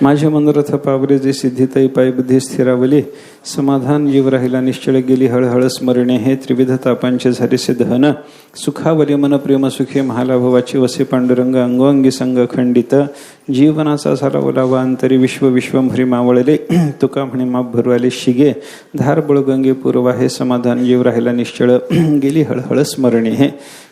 माझे मनोरथ पावरे जे सिद्धितै पाय बुद्धी स्थिरावली, समाधान जीव राहिला निश्चळ गेली हळहळ स्मरणे. हे त्रिविध तापांचे झालेसे दहन, सुखावले मन प्रेम सुखे महालाभवाचे वसे पांडुरंग. अंगोंगी संग खंडित जीवनाचा झाला ओलावा अंतरी, विश्व विश्वंभरी मावळले तुका म्हणे माप भरू आले शिगे. धार बळ गंगे पूर्वा, हे समाधान जीव राहिला निश्चळ गेली हळहळ स्मरणे. हे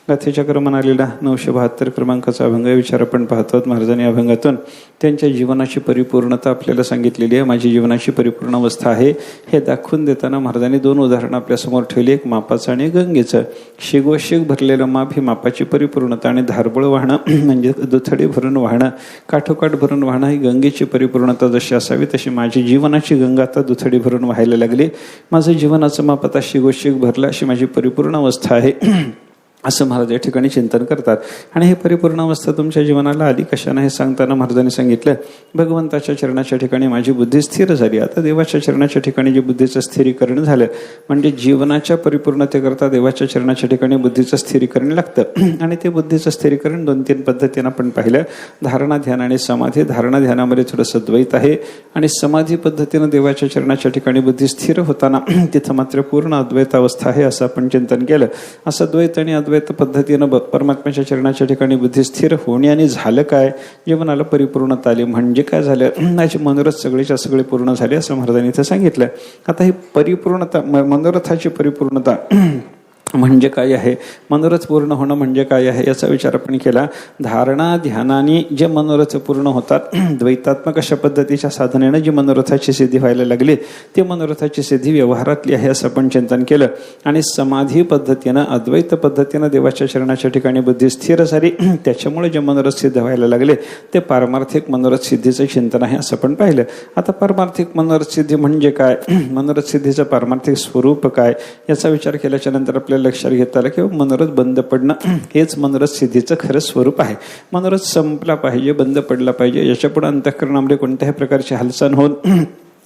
गाथेच्या क्रमानं आलेला 972 क्रमांकाचा अभंग विचार आपण पाहतो. महाराजांनी अभंगातून त्यांच्या जीवनाची परिपूर्णता आपल्याला सांगितलेली आहे. माझी जीवनाची परिपूर्ण अवस्था आहे हे दाखवून देताना महाराजांनी 2 उदाहरणं आपल्यासमोर ठेवली, एक मापाचं आणि गंगेचं. शिगोशिग भरलेलं माप ही मापाची परिपूर्णता, आणि धारबळ वाहणं म्हणजे दुथडी भरून वाहणं, काठोकाठ भरून वाहणं ही गंगेची परिपूर्णता जशी असावी तशी माझी जीवनाची गंगा आता दुथडी भरून व्हायला लागली. माझं जीवनाचं माप आता शिगोशिग भरलं, अशी माझी परिपूर्ण अवस्था आहे असं महाराज या ठिकाणी चिंतन करतात. आणि हे परिपूर्ण अवस्था तुमच्या जीवनाला आली कशाने हे सांगताना महाराजांनी सांगितलं, भगवंताच्या चरणाच्या ठिकाणी माझी बुद्धी स्थिर झाली. आता देवाच्या चरणाच्या ठिकाणी जे बुद्धीचं स्थिरीकरण झालं, म्हणजे जीवनाच्या परिपूर्णतेकरता देवाच्या चरणाच्या ठिकाणी बुद्धीचं स्थिरीकरण लागतं. आणि ते बुद्धीचं स्थिरीकरण 2-3 पद्धतीनं आपण पाहिलं, धारणा ध्यान आणि समाधी. धारणा ध्यानामध्ये थोडंसं द्वैत आहे, आणि समाधी पद्धतीनं देवाच्या चरणाच्या ठिकाणी बुद्धी स्थिर होताना तिथं मात्र पूर्ण अद्वैत अवस्था आहे असं आपण चिंतन केलं. असं द्वैत आणि अद्वैत पद्धतीनं परमात्म्याच्या चरणाच्या ठिकाणी बुद्धी स्थिर होणे. आणि झालं काय, जीवनाला परिपूर्णता आली म्हणजे काय झालं, माझे मनोरथ सगळेच्या सगळे पूर्ण झाले असं महाराजांनी इथं सांगितलं. आता ही परिपूर्णता, मनोरथाची परिपूर्णता म्हणजे काय आहे, मनोरथ पूर्ण होणं म्हणजे काय आहे याचा विचार आपण केला. धारणा ध्यानाने जे मनोरथ पूर्ण होतात, द्वैतात्मक अशा पद्धतीच्या साधनेनं जी मनोरथाची सिद्धी व्हायला लागली, ती मनोरथाची सिद्धी व्यवहारातली आहे असं आपण चिंतन केलं. आणि समाधी पद्धतीनं अद्वैत पद्धतीनं देवाच्या चरणाच्या ठिकाणी बुद्धी स्थिर झाली, त्याच्यामुळे जे मनोरथ सिद्ध व्हायला लागले ते पारमार्थिक मनोरथ सिद्धीचं चिंतन आहे असं आपण पाहिलं. आता पारमार्थिक मनोरथ सिद्धी म्हणजे काय, मनोरथ सिद्धीचं पारमार्थिक स्वरूप काय याचा विचार केल्याच्या नंतर आपल्याला लक्षात घेता आलं की मनोरथ बंद पडणं हेच मनोरथ सिद्धीचं खरं स्वरूप आहे. मनोरथ संपला पाहिजे, बंद पडला पाहिजे, याच्या पुढे अंतःकरणामध्ये कोणत्याही प्रकारची हालचाल होऊन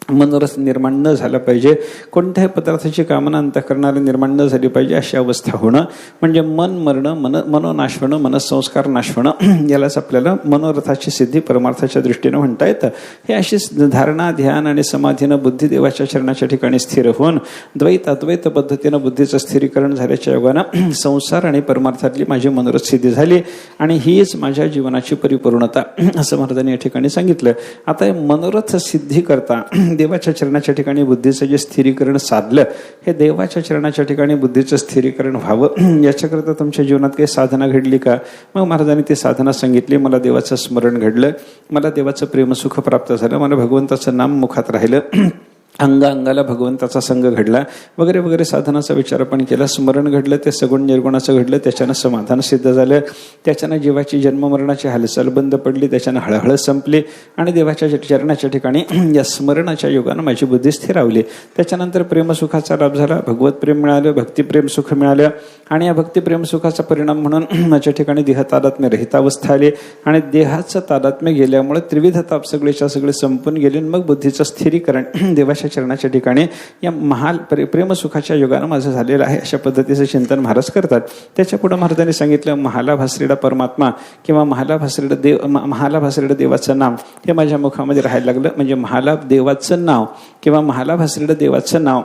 मनोरथ निर्माण न झाला पाहिजे, कोणत्याही पदार्थाची कामना अंतःकरणाला निर्माण न झाली पाहिजे अशी अवस्था होणं म्हणजे मन मरणं, मनोनाश होणं, मनसंस्कार नाश होणं, यालाच आपल्याला मनोरथाची सिद्धी परमार्थाच्या दृष्टीनं म्हणता येतं. हे अशी धारणा ध्यान आणि समाधीनं बुद्धिदेवाच्या चरणाच्या ठिकाणी स्थिर होऊन द्वैत अद्वैत पद्धतीनं बुद्धीचं स्थिरीकरण झाल्याच्या योगानं संसार आणि परमार्थातली माझी मनोरथ सिद्धी झाली, आणि हीच माझ्या जीवनाची परिपूर्णता असं महाराजांनी या ठिकाणी सांगितलं. आता मनोरथ सिद्धी करता देवाच्या चरणाच्या ठिकाणी बुद्धीचं जे स्थिरीकरण साधलं, हे देवाच्या चरणाच्या ठिकाणी बुद्धीचं स्थिरीकरण व्हावं याच्याकरता तुमच्या जीवनात काही साधना घडली का. मग महाराजांनी ती साधना सांगितली. मला देवाचं स्मरण घडलं, मला देवाचं प्रेमसुख प्राप्त झालं, मला भगवंताचं नाम मुखात राहिलं, अंगाला भगवंताचा संग घडला, वगैरे वगैरे साधनाचा विचार आपण केला. स्मरण घडलं ते सगुण निर्गुणाचं घडलं, त्याच्यानं समाधान सिद्ध झालं, त्याच्यानं जीवाची जन्ममरणाची हालचाल बंद पडली, त्याच्यानं हळहळ संपली, आणि देवाच्या चरणाच्या ठिकाणी या स्मरणाच्या योगानं माझी बुद्धी स्थिरावली. त्याच्यानंतर प्रेमसुखाचा लाभ झाला, भगवत प्रेम मिळालं, भक्तिप्रेम सुख मिळालं, आणि या भक्तिप्रेम सुखाचा परिणाम म्हणून माझ्या ठिकाणी देह तादात्म्य रहित अवस्था आली, आणि देहाचं तादात्म्य गेल्यामुळे त्रिविध ताप सगळेच्या सगळे संपून गेले. मग बुद्धीचं स्थिरीकरण देवाच्या चरणाच्या ठिकाणी या प्रेमसुखाच्या योगानं माझं झालेलं आहे अशा पद्धतीचं चिंतन महाराज करतात. त्याच्या पुढे महाराजांनी सांगितलं, महालाभासरेडा परमात्मा किंवा महालाभासरेडा देवाचं नाव हे माझ्या मुखामध्ये राहायला लागलं. म्हणजे महालाभ देवाचं नाव किंवा महालाभासरेडा देवाचं नाव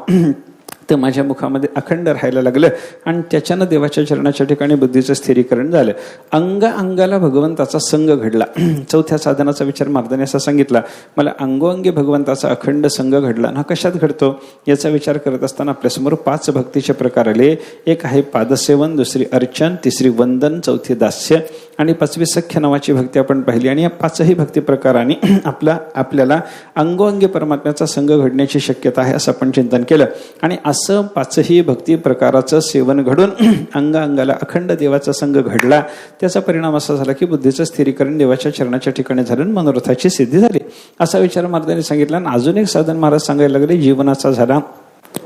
ते माझ्या मुखामध्ये अखंड राहायला लागलं, आणि त्याच्यानं देवाच्या चरणाच्या ठिकाणी बुद्धीचं स्थिरीकरण झालं. अंगाला भगवंताचा संग घडला. चौथ्या साधनाचा विचार महाराजांनी असा सांगितला, मला अंगोअंगी भगवंताचा अखंड संग घडला. हा कशात घडतो याचा विचार करत असताना आपल्यासमोर 5 भक्तीचे प्रकार आले. एक आहे पादसेवन, दुसरी अर्चन, तिसरी वंदन, चौथी दास्य, आणि 5वी सख्य नावाची भक्ती आपण पाहिली. आणि या 5ही भक्ती प्रकाराने आपल्याला अंगोअंगी परमात्म्याचा संग घडण्याची शक्यता आहे असं आपण चिंतन केलं. आणि असं 5ही भक्ती प्रकाराचं सेवन घडून अंगाला अखंड देवाचा संग घडला. त्याचा परिणाम असा झाला की बुद्धीचं स्थिरीकरण देवाच्या चरणाच्या ठिकाणी झालं, मनोरथाची सिद्धी झाली असा विचार महाराजांनी सांगितला. आणि अजून एक साधन महाराज सांगायला लागले, जीवनाचा झाला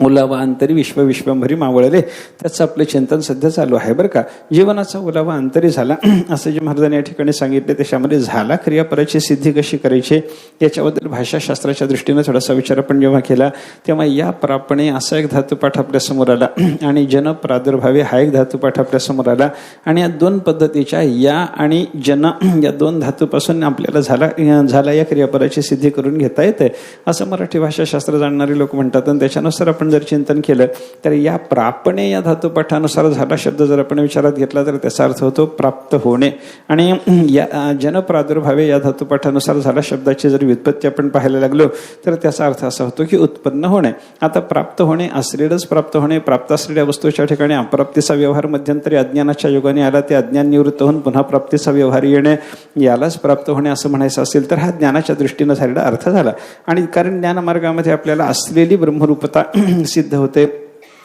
ओलावा अंतरी विश्वंभरी मावळले, त्याचं आपलं चिंतन सध्या चालू आहे बरं का. जीवनाचा ओलावा अंतरी झाला असं जे महाराजांनी या ठिकाणी सांगितले, त्याच्यामध्ये झाला क्रियापराची सिद्धी कशी करायची याच्याबद्दल भाषाशास्त्राच्या दृष्टीनं थोडासा विचार आपण जेव्हा केला, तेव्हा या प्रापणे असा एक धातुपाठ आपल्या समोर आला आणि जन प्रादुर्भावे हा एक धातुपाठ आपल्या समोर आला. आणि या दोन पद्धतीच्या या आणि जन या दोन धातूपासून आपल्याला झाला या क्रियापराची सिद्धी करून घेता येते असं मराठी भाषाशास्त्र जाणणारे लोक म्हणतात. आणि त्याच्यानुसार आपण जर चिंतन केलं तर या प्रापणे या धातुपाठानुसार झाला शब्द जर आपण विचारात घेतला तर त्याचा अर्थ होतो प्राप्त होणे. आणि या जन प्रादुर्भावे या धातुपाठानुसार झाला शब्दाची जर व्युत्पत्ती आपण पाहायला लागलो तर त्याचा अर्थ असा होतो की उत्पन्न होणे. आता प्राप्त होणे असलेलंच प्राप्त होणे, प्राप्त असलेल्या वस्तूच्या ठिकाणी अप्राप्तीचा व्यवहार मध्यंतरी अज्ञानाच्या योगाने आला, ते अज्ञान निवृत्त होऊन पुन्हा प्राप्तीचा व्यवहार येणे, यालाच प्राप्त होणे असं म्हणायचं असेल तर हा ज्ञानाच्या दृष्टीनं झालेला अर्थ झाला. आणि कारण ज्ञानमार्गामध्ये आपल्याला असलेली ब्रह्मरूपता सिद्ध होते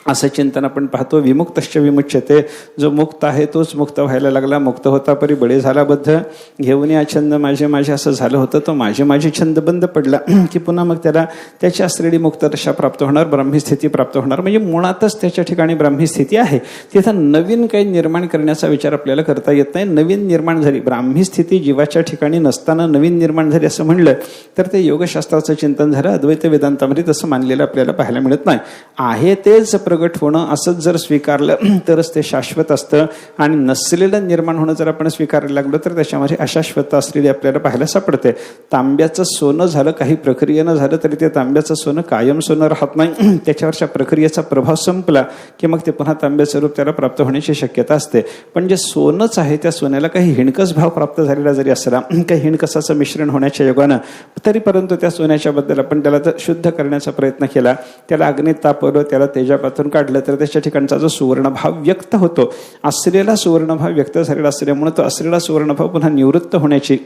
असं चिंतन आपण पाहतो. विमुक्तश्च विमुच्यते, जो मुक्त आहे तोच मुक्त व्हायला लागला. मुक्त होता परी बळे झाला बद्ध, घेऊन या छंद माझे माझे असं झालं होतं. तो माझे छंद बंद पडला की पुन्हा मग त्याला त्याची असलेली मुक्त दशा प्राप्त होणार, ब्राह्मी स्थिती प्राप्त होणार. म्हणजे मुळातच त्याच्या ठिकाणी ब्राह्मी स्थिती आहे. तिथं नवीन काही निर्माण करण्याचा विचार आपल्याला करता येत नाही. नवीन निर्माण झाली, ब्राह्मी स्थिती जीवाच्या ठिकाणी नसताना नवीन निर्माण झाली असं म्हणलं तर ते योगशास्त्राचं चिंतन झालं. अद्वैत वेदांतामध्ये तसं मानलेलं आपल्याला पाहायला मिळत नाही. आहे तेच प्रगट होणं असंच जर स्वीकारलं तरच ते शाश्वत असतं. आणि नसलेलं निर्माण होणं जर आपण स्वीकारायला लागलो तर त्याच्यामध्ये अशाश्वत असलेली आपल्याला पाहायला सापडते. तांब्याचं सोनं झालं, काही प्रक्रियेनं झालं तरी ते तांब्याचं सोनं कायम सोनं राहत नाही. त्याच्यावरच्या प्रक्रियेचा प्रभाव संपला की मग ते पुन्हा तांब्याचं रूप त्याला प्राप्त होण्याची शक्यता असते. पण जे सोनंच आहे त्या सोन्याला काही हिणकस भाव प्राप्त झालेला जरी असला, काही हिणकसाचं मिश्रण होण्याच्या योगानं, तरी परंतु त्या सोन्याच्या बद्दल आपण त्याला शुद्ध करण्याचा प्रयत्न केला, त्याला अग्नीत तापवलं, त्याला तेजापातून काढलं तर त्याच्या ठिकाणचा जो सुवर्णभाव व्यक्त होतो, असलेला सुवर्णभाव व्यक्त झालेला असल्यामुळे तो असलेला सुवर्णभाव पुन्हा निवृत्त होण्याची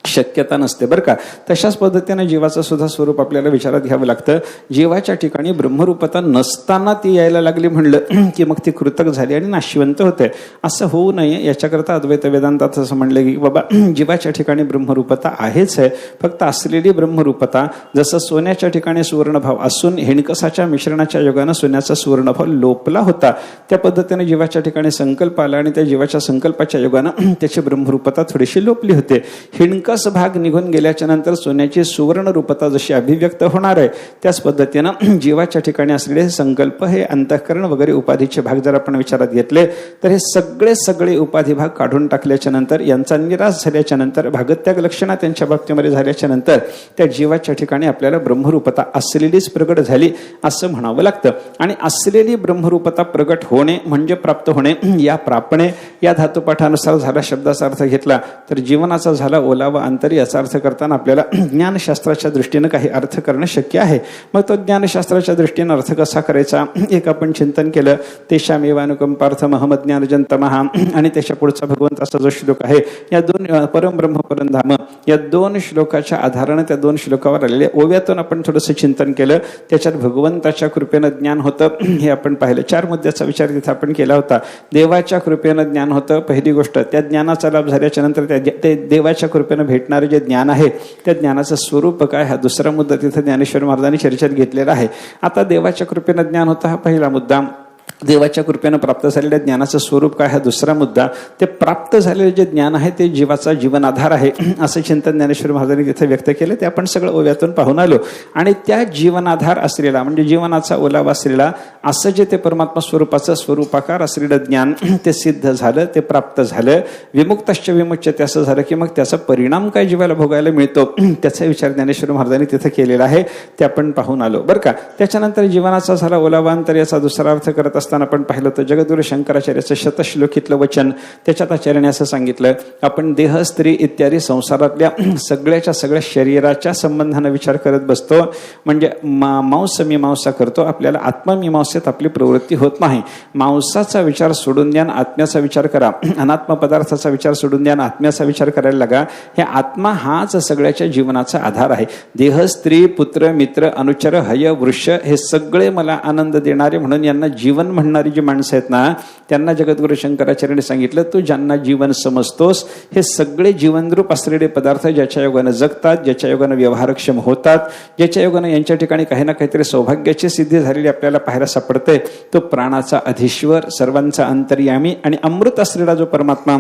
शक्यता नसते बरं का. तशाच पद्धतीने जीवाचं सुद्धा स्वरूप आपल्याला विचारात घ्यावं लागतं. जीवाच्या ठिकाणी ब्रह्मरूपता नसताना ती यायला लागली म्हणलं की मग ती कृतक झाली आणि नाशिवंत होते. असं होऊ नये याच्याकरता अद्वैत वेदांतात असं म्हणलं की बाबा जीवाच्या ठिकाणी ब्रह्मरूपता आहेच आहे, फक्त असलेली ब्रह्मरूपता जसं सोन्याच्या ठिकाणी सुवर्णभाव असून हिणकसाच्या मिश्रणाच्या योगानं सोन्याचा सुवर्णभाव लोपला होता, त्या पद्धतीने जीवाच्या ठिकाणी संकल्प आला आणि त्या जीवाच्या संकल्पाच्या योगानं त्याची ब्रह्मरूपता थोडीशी लोपली होते. हिणकस भाग निघून गेल्याच्या नंतर सोन्याची सुवर्ण रूपता जशी अभिव्यक्त होणार आहे त्याच पद्धतीनं जीवाच्या ठिकाणी असलेले संकल्प, हे अंतःकरण वगैरे उपाधीचे भाग जर आपण विचारात घेतले तर हे सगळे उपाधी भाग काढून टाकल्याच्या नंतर, यांचा निराश झाल्याच्या नंतर, भागत्याग लक्षणा त्यांच्या बाबतीमध्ये झाल्याच्या नंतर त्या जीवाच्या ठिकाणी आपल्याला ब्रह्मरूपता असलेलीच प्रगट झाली असं म्हणावं लागतं. आणि असलेली ब्रह्मरूपता प्रगट होणे म्हणजे प्राप्त होणे. या प्रापणे या धातुपाठानुसार झाला शब्दाचा अर्थ घेतला तर जीवनाचा झाला ओलावा अंतर, याचा अर्थ करताना आपल्याला ज्ञानशास्त्राच्या दृष्टीनं काही अर्थ करणं शक्य आहे. मग तो ज्ञानशास्त्राच्या दृष्टीनं अर्थ कसा करायचा एक आपण चिंतन केलं. तेषामेवानुकंपार्थ महमज्ञानजन तमः आणि त्याच्या पुढचा भगवंताचा जो श्लोक आहे, या दोन परम ब्रह्म परमधाम या दोन श्लोकाच्या आधारानं त्या दोन श्लोकावर आलेल्या ओव्यातून आपण थोडंसं चिंतन केलं. त्याच्यात भगवंताच्या कृपेनं ज्ञान होतं हे आपण पाहिलं. 4 मुद्द्याचा विचार तिथे आपण केला होता. देवाच्या कृपेनं ज्ञान होतं, पहिली गोष्ट. त्या ज्ञानाचा लाभ झाल्याच्या नंतर ते देवाच्या कृपेनं भेटणारे जे ज्ञान आहे त्या ज्ञानाचं स्वरूप काय, हा दुसरा मुद्दा तिथे ज्ञानेश्वर महाराजांनी चर्चेत घेतलेला आहे. आता देवाच्या कृपेनं ज्ञान होतं हा पहिला मुद्दा. देवाच्या कृपेनं प्राप्त झालेल्या ज्ञानाचं स्वरूप काय हा दुसरा मुद्दा. ते प्राप्त झालेले जे ज्ञान आहे ते जीवाचा जीवनाधार आहे असं चिंतन ज्ञानेश्वर महाराजांनी तिथे व्यक्त केलं. ते आपण सगळं ओव्यातून पाहून आलो. आणि त्या जीवनाधार असलेला म्हणजे जीवनाचा ओलावा असलेला असं जे ते परमात्मा स्वरूपाचं स्वरूपाकार असलेलं ज्ञान ते सिद्ध झालं, ते प्राप्त झालं. विमुक्तश्च विमुच्यते असं झालं की मग त्याचा परिणाम काय जीवाला भोगायला मिळतो त्याचा विचार ज्ञानेश्वर महाराजांनी तिथे केलेला आहे, ते आपण पाहून आलो बरं का. त्याच्यानंतर जीवनाचा झाला ओलावांतर याचा दुसरा अर्थ करत असताना आपण पाहिलं तर जगद्गुरु शंकराचार्याचं शतश्लोकीतलं वचन, त्याच्यात आचार्याने असं सांगितलं, आपण देह, स्त्री इत्यादी संसारातल्या सगळ्या शरीराच्या संबंधाने विचार करत बसतो. म्हणजे मांस मीमांसा करतो, आपल्याला आत्ममीमांसेत आपली प्रवृत्ती होत नाही. मांसाचा विचार सोडून द्या, आत्म्याचा विचार करा. अनात्म पदार्थाचा विचार सोडून द्या, आत्म्याचा विचार करायला लागा. हे आत्मा हाच सगळ्याच्या जीवनाचा आधार आहे. देह, स्त्री, पुत्र, मित्र, अनुचर, हय, वृक्ष हे सगळे मला आनंद देणारे म्हणून यांना जीवन म्हणणारी जी माणसं आहेत ना, त्यांना जगद्गुरु शंकराचार्यांनी सांगितलं, तू ज्यांना जीवन समजतोस हे सगळे जीवनरूप असलेले पदार्थ ज्याच्या योगानं जगतात, ज्याच्या योगानं व्यवहारक्षम होतात, ज्याच्या योगानं यांच्या ठिकाणी काही ना काहीतरी सौभाग्याची सिद्धी झालेली आपल्याला पाहायला सापडते, तो प्राणाचा अधीश्वर, सर्वांचा अंतर्यामी आणि अमृत असलेला जो परमात्मा,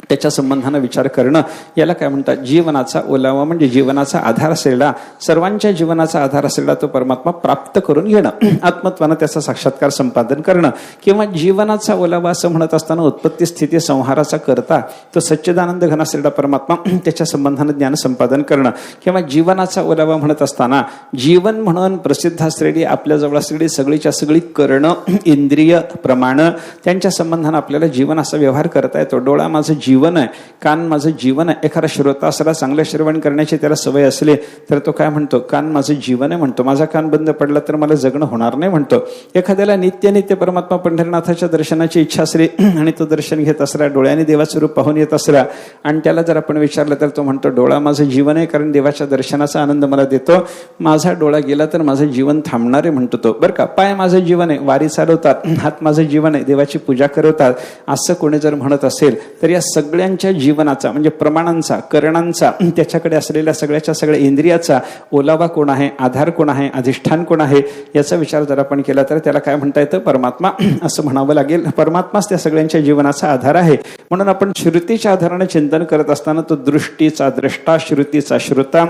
त्याच्या संबंधानं विचार करणं, याला काय म्हणतात? जीवनाचा ओलावा. म्हणजे जीवनाचा आधार असलेला, सर्वांच्या जीवनाचा आधार असलेला तो परमात्मा प्राप्त करून घेणं, आत्मत्वानं त्याचा साक्षात्कार संपादन करणं. किंवा जीवनाचा ओलावा असं म्हणत असताना उत्पत्ती स्थिती संहाराचा करता तो सच्चिदानंद घन असलेला परमात्मा, त्याच्या संबंधानं ज्ञान संपादन करणं. किंवा जीवनाचा ओलावा म्हणत असताना जीवन म्हणून प्रसिद्ध असलेली आपल्याजवळ असलेली सगळीच्या सगळी करणं, इंद्रिय प्रमाण, त्यांच्या संबंधानं आपल्याला जीवन असा व्यवहार करता येतो. डोळा माझं जीवन आहे, कान माझं जीवन आहे. एखादा श्रोता असला, चांगलं श्रवण करण्याची त्याला सवय असली तर तो काय म्हणतो? कान माझं जीवन आहे म्हणतो. माझा कान बंद पडला तर मला जगणं होणार नाही म्हणतो. एखाद्याला नित्य परमात्मा पंढरनाथाच्या दर्शनाची इच्छा असली आणि तो दर्शन घेत असला, डोळ्याने देवाचं रूप पाहून येत असला आणि त्याला जर आपण विचारलं तर तो म्हणतो, डोळा माझं जीवन आहे, कारण देवाच्या दर्शनाचा आनंद मला देतो. माझा डोळा गेला तर माझं जीवन थांबणार आहे म्हणतो तो. बरं का? पाय माझं जीवन आहे, वारी चालवतात. हात माझं जीवन आहे, देवाची पूजा करवतात. असं कोणी जर म्हणत असेल तर या सगळ्यांच्या जीवनाचा म्हणजे प्रमाणांचा, करणांचा, त्याच्याकडे असलेल्या सगळ्याच्या सगळ्या इंद्रियाचा ओलावा कोण आहे, आधार कोण आहे, अधिष्ठान कोण आहे, याचा विचार जर आपण केला तर त्याला काय म्हणता येतं? परमात्मा असं म्हणावं लागेल. परमात्माच त्या सगळ्यांच्या जीवनाचा आधार आहे. म्हणून आपण श्रुतीच्या आधाराने चिंतन करत असताना तो दृष्टीचा द्रष्टा, श्रुतीचा श्रोता,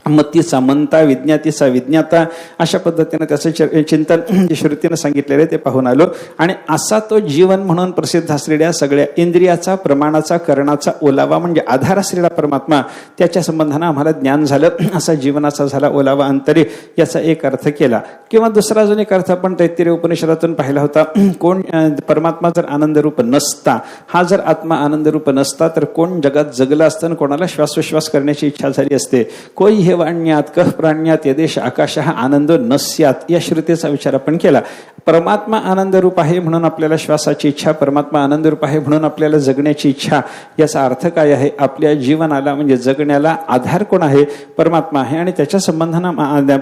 मतीचा मंता, विज्ञातीचा विज्ञाता, अशा पद्धतीने त्याचं चिंतन श्रुतीनं सांगितलेलं आहे ते पाहून आलो. आणि असा तो जीवन म्हणून प्रसिद्ध असलेल्या सगळ्या इंद्रियाचा, प्रमाणाचा, करणाचा ओलावा म्हणजे आधार असलेला परमात्मा, त्याच्या संबंधानं आम्हाला ज्ञान झालं. असा जीवनाचा झाला ओलावा अंतरी, याचा एक अर्थ केला. किंवा दुसरा अजून एक अर्थ आपण तैत्तिरीय उपनिषदातून पाहिला होता. कोण परमात्मा जर आनंदरूप नसता, हा जर आत्मा आनंदरूप नसता तर कोण जगात जगलं असतं, कोणाला श्वासोश्वास करण्याची इच्छा झाली असते. कोई हे वाण्यात कह प्राण्यात यदेश आकाश हा आनंद नस्यात, या श्रुतीचा विचार आपण केला. परमात्मा आनंद रूप आहे म्हणून आपल्याला श्वासाची इच्छा, परमात्मा आनंद रूप आहे म्हणून आपल्याला जगण्याची इच्छा. याचा अर्थ काय आहे? आपल्या जीवनाला म्हणजे जगण्याला आधार कोण आहे? परमात्मा आहे. आणि त्याच्या संबंधानं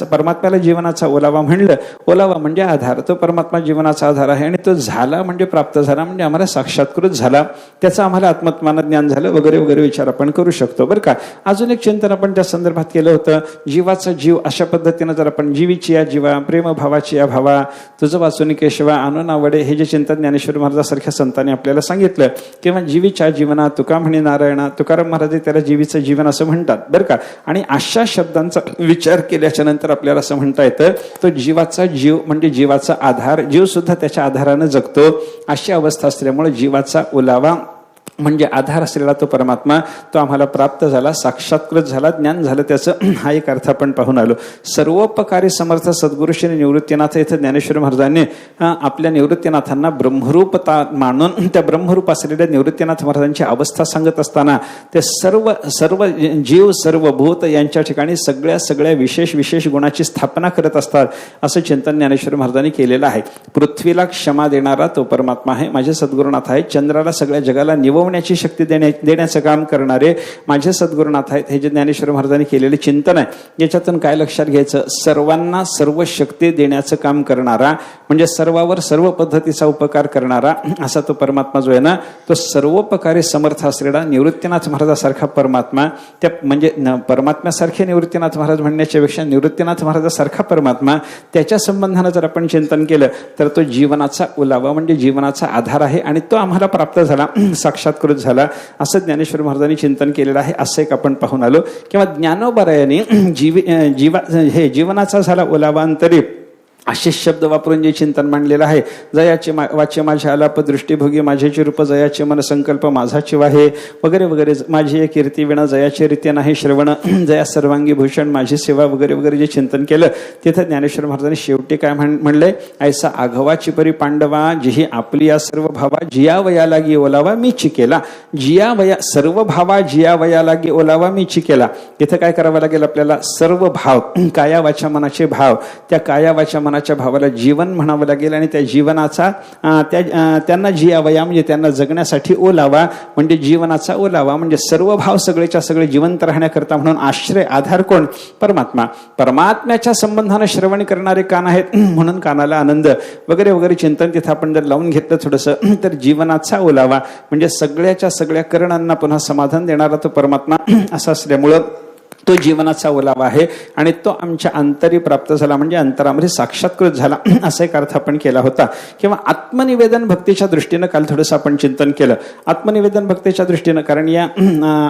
परमात्म्याला जीवनाचा ओलावा म्हणलं. ओलावा म्हणजे आधार, तो परमात्मा जीवनाचा आधार आहे. आणि तो झाला म्हणजे प्राप्त झाला, म्हणजे आम्हाला साक्षात्कृत झाला, त्याचं आम्हाला आत्मत्वानं ज्ञान झालं वगैरे वगैरे विचार आपण करू शकतो. बरं का? अजून एक चिंतन आपण त्या संदर्भात केलं होतं. जीवाचा जीव, अशा पद्धतीनं जर आपण जीवीची या जीवा, प्रेम भावाची या भावा, तुझं वाचून केशवा अनुनावडे, हे जे चिंतन ज्ञानेश्वर महाराजासारख्या संतांनी आपल्याला सांगितलं. किंवा जीवीच्या जीवना तुका म्हणे नारायणा, तुकाराम महाराज त्याला जीवीचं जीवन असं म्हणतात. बरं का? आणि अशा शब्दांचा विचार केल्याच्या नंतर आपल्याला असं म्हणता येतं, तो जीवाचा जीव म्हणजे जीवाचा आधार, जीव सुद्धा त्याच्या आधारानं जगतो. अशी अवस्था असल्यामुळे जीवाचा ओलावा म्हणजे आधार असलेला तो परमात्मा, तो आम्हाला प्राप्त झाला, साक्षात्कृत झाला, ज्ञान झालं त्याचं. हा एक अर्थ आपण पाहून आलो. सर्वोपकारी समर्थ सद्गुरु श्री निवृत्तीनाथ इथं ज्ञानेश्वर महाराजांनी आपल्या निवृत्तीनाथांना ब्रह्मरूपता मानून त्या ब्रह्मरूप असलेल्या निवृत्तीनाथ महाराजांची अवस्था सांगत असताना ते सर्व जीव, सर्व भूत यांच्या ठिकाणी सगळ्या विशेष गुणाची स्थापना करत असतात, असं चिंतन ज्ञानेश्वर महाराजांनी केलेलं आहे. पृथ्वीला क्षमा देणारा तो परमात्मा आहे, माझे सद्गुरुनाथ आहेत. चंद्राला सगळ्या जगाला निववण्याची शक्ती देण्याचं काम करणारे माझे सद्गुरुनाथ आहेत. हे जे ज्ञानेश्वर महाराजांनी केलेले चिंतन आहे, याच्यातून काय लक्षात घ्यायचं? सर्वांना सर्व शक्ती देण्याचं काम करणारा म्हणजे सर्वावर सर्व पद्धतीचा उपकार करणारा असा तो परमात्मा जो आहे ना, तो सर्वोपकारी समर्थ असलेला निवृत्तीनाथ महाराजासारखा परमात्मा, त्या म्हणजे परमात्म्यासारखे निवृत्तीनाथ महाराज म्हणण्याच्या पेक्षा निवृत्तीनाथ महाराजासारखा परमात्मा, त्याच्या संबंधानं जर आपण चिंतन केलं तर तो जीवनाचा ओलावा म्हणजे जीवनाचा आधार आहे. आणि तो आम्हाला प्राप्त झाला, साक्षात्कृत झाला, असं ज्ञानेश्वर महाराजांनी चिंतन केलेलं आहे. असं एक आपण पाहून आलो. किंवा ज्ञानोबरायाने जीवनाचा झाला ओलावा अंतरी, असे शब्द वापरून जे चिंतन मांडलेलं आहे. जयाचे वाचे माझ्या आलाप दृष्टीभोगी, माझ्याचे रूप जयाचे मन संकल्प माझाचे वाहे वगैरे वगैरे, माझी कीर्ती विना जयाचे रीती नाही श्रवण, जया सर्वांगी भूषण माझी सेवा वगैरे वगैरे जे चिंतन केलं, तिथं ज्ञानेश्वर महाराजांनी शेवटी काय म्हणलंय? ऐसा आघवाची परी पांडवा, जिही आपली या सर्व भावा, जिया वया लागी ओलावा मी चिकेला. जिया वया सर्व भावा, जिया वया लागी ओलावा मी चिकेला. इथं काय करावं लागेल आपल्याला? सर्व भाव, काया वाचा मनाचे भाव, त्या काया वाचा मनाच्या भावाला जीवन म्हणावं लागेल आणि त्या जीवनाचा त्यांना जियावया म्हणजे त्यांना जगण्यासाठी ओलावा, म्हणजे जीवनाचा ओलावा, म्हणजे सर्व भाव सगळेच्या सगळे जिवंत राहण्याकरता म्हणून आश्रय आधार कोण? परमात्मा. परमात्म्याच्या संबंधाने श्रवण करणारे कान आहेत म्हणून कानाला आनंद वगैरे वगैरे चिंतन तिथं आपण जर लावून घेतलं थोडंसं तर जीवनाचा ओलावा म्हणजे सगळ्याच्या सगळ्या करणांना पुन्हा समाधान देणारा तो परमात्मा असा असल्यामुळं तो जीवनाचा ओलावा आहे आणि तो आमच्या अंतरी प्राप्त झाला म्हणजे अंतरामध्ये साक्षात्कृत झाला असा एक अर्थ आपण केला होता. किंवा आत्मनिवेदन भक्तीच्या दृष्टीनं काल थोडंसं आपण चिंतन केलं. आत्मनिवेदन भक्तीच्या दृष्टीनं कारण या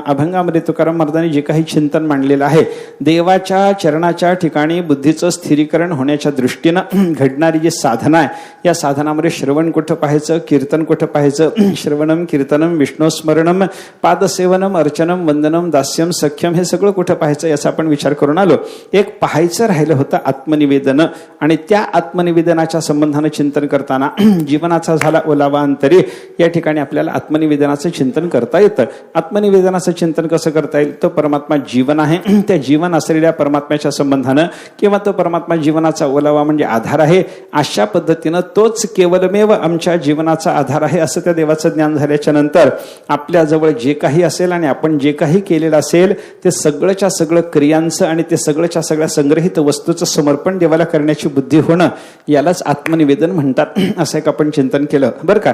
अभंगामध्ये तुकाराम महाराजांनी जे काही चिंतन मांडलेलं आहे देवाच्या चरणाच्या ठिकाणी बुद्धीचं स्थिरीकरण होण्याच्या दृष्टीनं घडणारी जी साधना आहे या साधनामध्ये श्रवण कुठं पाहायचं, कीर्तन कुठं पाहायचं, श्रवणम कीर्तनम विष्णुस्मरणम पादसेवनम अर्चनम वंदनम दास्यम सख्यम हे सगळं कुठं पाहायचं याचा आपण विचार करून आलो. एक पाहायचं राहिलं होतं आत्मनिवेदन आणि त्या आत्मनिवेदनाच्या संबंधानं चिंतन करताना जीवनाचा झाला ओलावा अंतरी या ठिकाणी आपल्याला आत्मनिवेदनाचं चिंतन करता येतं. आत्मनिवेदनाचं चिंतन कसं करता येईल? तो परमात्मा जीवन आहे, त्या जीवन असलेल्या परमात्म्याच्या संबंधानं किंवा तो परमात्मा जीवनाचा ओलावा म्हणजे आधार आहे अशा पद्धतीनं तोच केवलमेव आमच्या जीवनाचा आधार आहे असं त्या देवाचं ज्ञान झाल्याच्या नंतर आपल्याजवळ जे काही असेल आणि आपण जे काही केलेलं असेल ते सगळंच्या सगळं क्रियांचं आणि ते सगळंच्या सगळ्या संग्रहित वस्तूचं समर्पण देवाला करण्याची बुद्धी होणं यालाच आत्मनिवेदन म्हणतात असं एक आपण चिंतन केलं बरं का.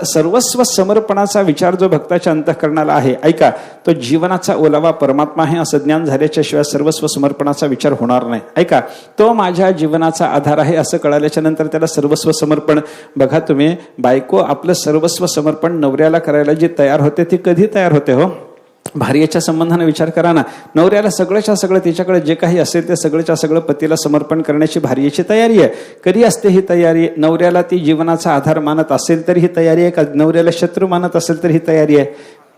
सर्वस्व समर्पणाचा विचार जो भक्ताच्या अंतःकरणाला आहे ऐका तो जीवनाचा ओलावा परमात्मा आहे असं ज्ञान झाल्याच्या शिवाय सर्वस्व समर्पणाचा विचार होणार नाही. ऐका तो माझ्या जीवनाचा आधार आहे असं कळाल्याच्या नंतर त्याला सर्वस्व समर्पण. बघा तुम्ही बायको आपलं सर्वस्व समर्पण नवऱ्याला करायला जे तयार होते ते कधी तयार होते हो? भार्येच्या संबंधाने विचार करा ना. नवऱ्याला सगळ्याच्या सगळं तिच्याकडे जे काही असेल ते सगळ्याच्या सगळं पतीला समर्पण करण्याची भार्येची तयारी आहे. कधी असते ही तयारी? नवऱ्याला ती जीवनाचा आधार मानत असेल तर ही तयारी आहे का नवऱ्याला शत्रू मानत असेल तर ही तयारी आहे?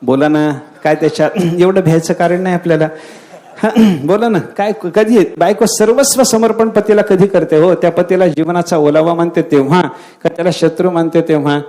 बोला ना, काय त्याच्यात एवढं भ्यायचं कारण नाही आपल्याला. बोला ना, काय कधी बायको सर्वस्व समर्पण पतीला कधी करते हो? त्या पतीला जीवनाचा ओलावा मानते तेव्हा का त्याला शत्रू मानते तेव्हा?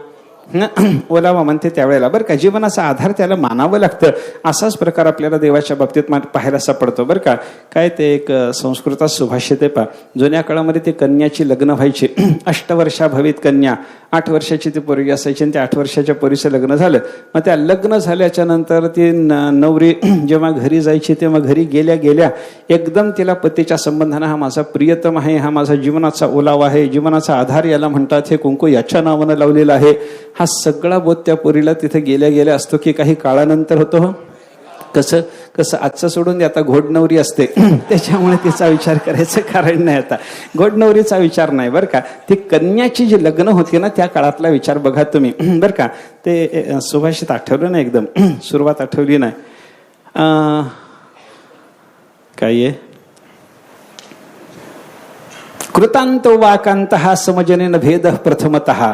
ओलावा म्हणते त्यावेळेला बरं का. जीवनाचा आधार त्याला मानावं लागतं. असाच प्रकार आपल्याला देवाच्या बाबतीत पाहायला सापडतो बरं का. काय ते एक संस्कृतात सुभाषित आहे पा. जुन्या काळामध्ये ते कन्याची लग्न व्हायची. 8 वर्षा भवित कन्या, 8 वर्षाची ती पोरगी असायची आणि त्या 8 वर्षाच्या पोरीचं लग्न झालं. मग त्या लग्न झाल्याच्या नंतर ती नवरी जेव्हा घरी जायची तेव्हा घरी गेल्या गेल्या एकदम तिला पतीच्या संबंधानं हा माझा प्रियतम आहे, हा माझा जीवनाचा ओलावा आहे, जीवनाचा आधार याला म्हणतात, हे कुंकू याच्या नावानं लावलेला आहे, हा सगळा बोध त्या पोरीला तिथे गेल्या गेल्या असतो की काही काळानंतर होतो. कसं कसं आजचं सोडून दे, आता घोडनवरी असते त्याच्यामुळे तिचा विचार करायचं कारण नाही. आता घोडनवरीचा विचार नाही बरं का. ती कन्याची जी लग्न होती ना त्या काळातला विचार बघा तुम्ही बरं का. ते सुभाषित आठवलं नाही एकदम, सुरुवात आठवली नाही. काय आहे? कृतांतो वाकांतः समजनेन भेद प्रथमतः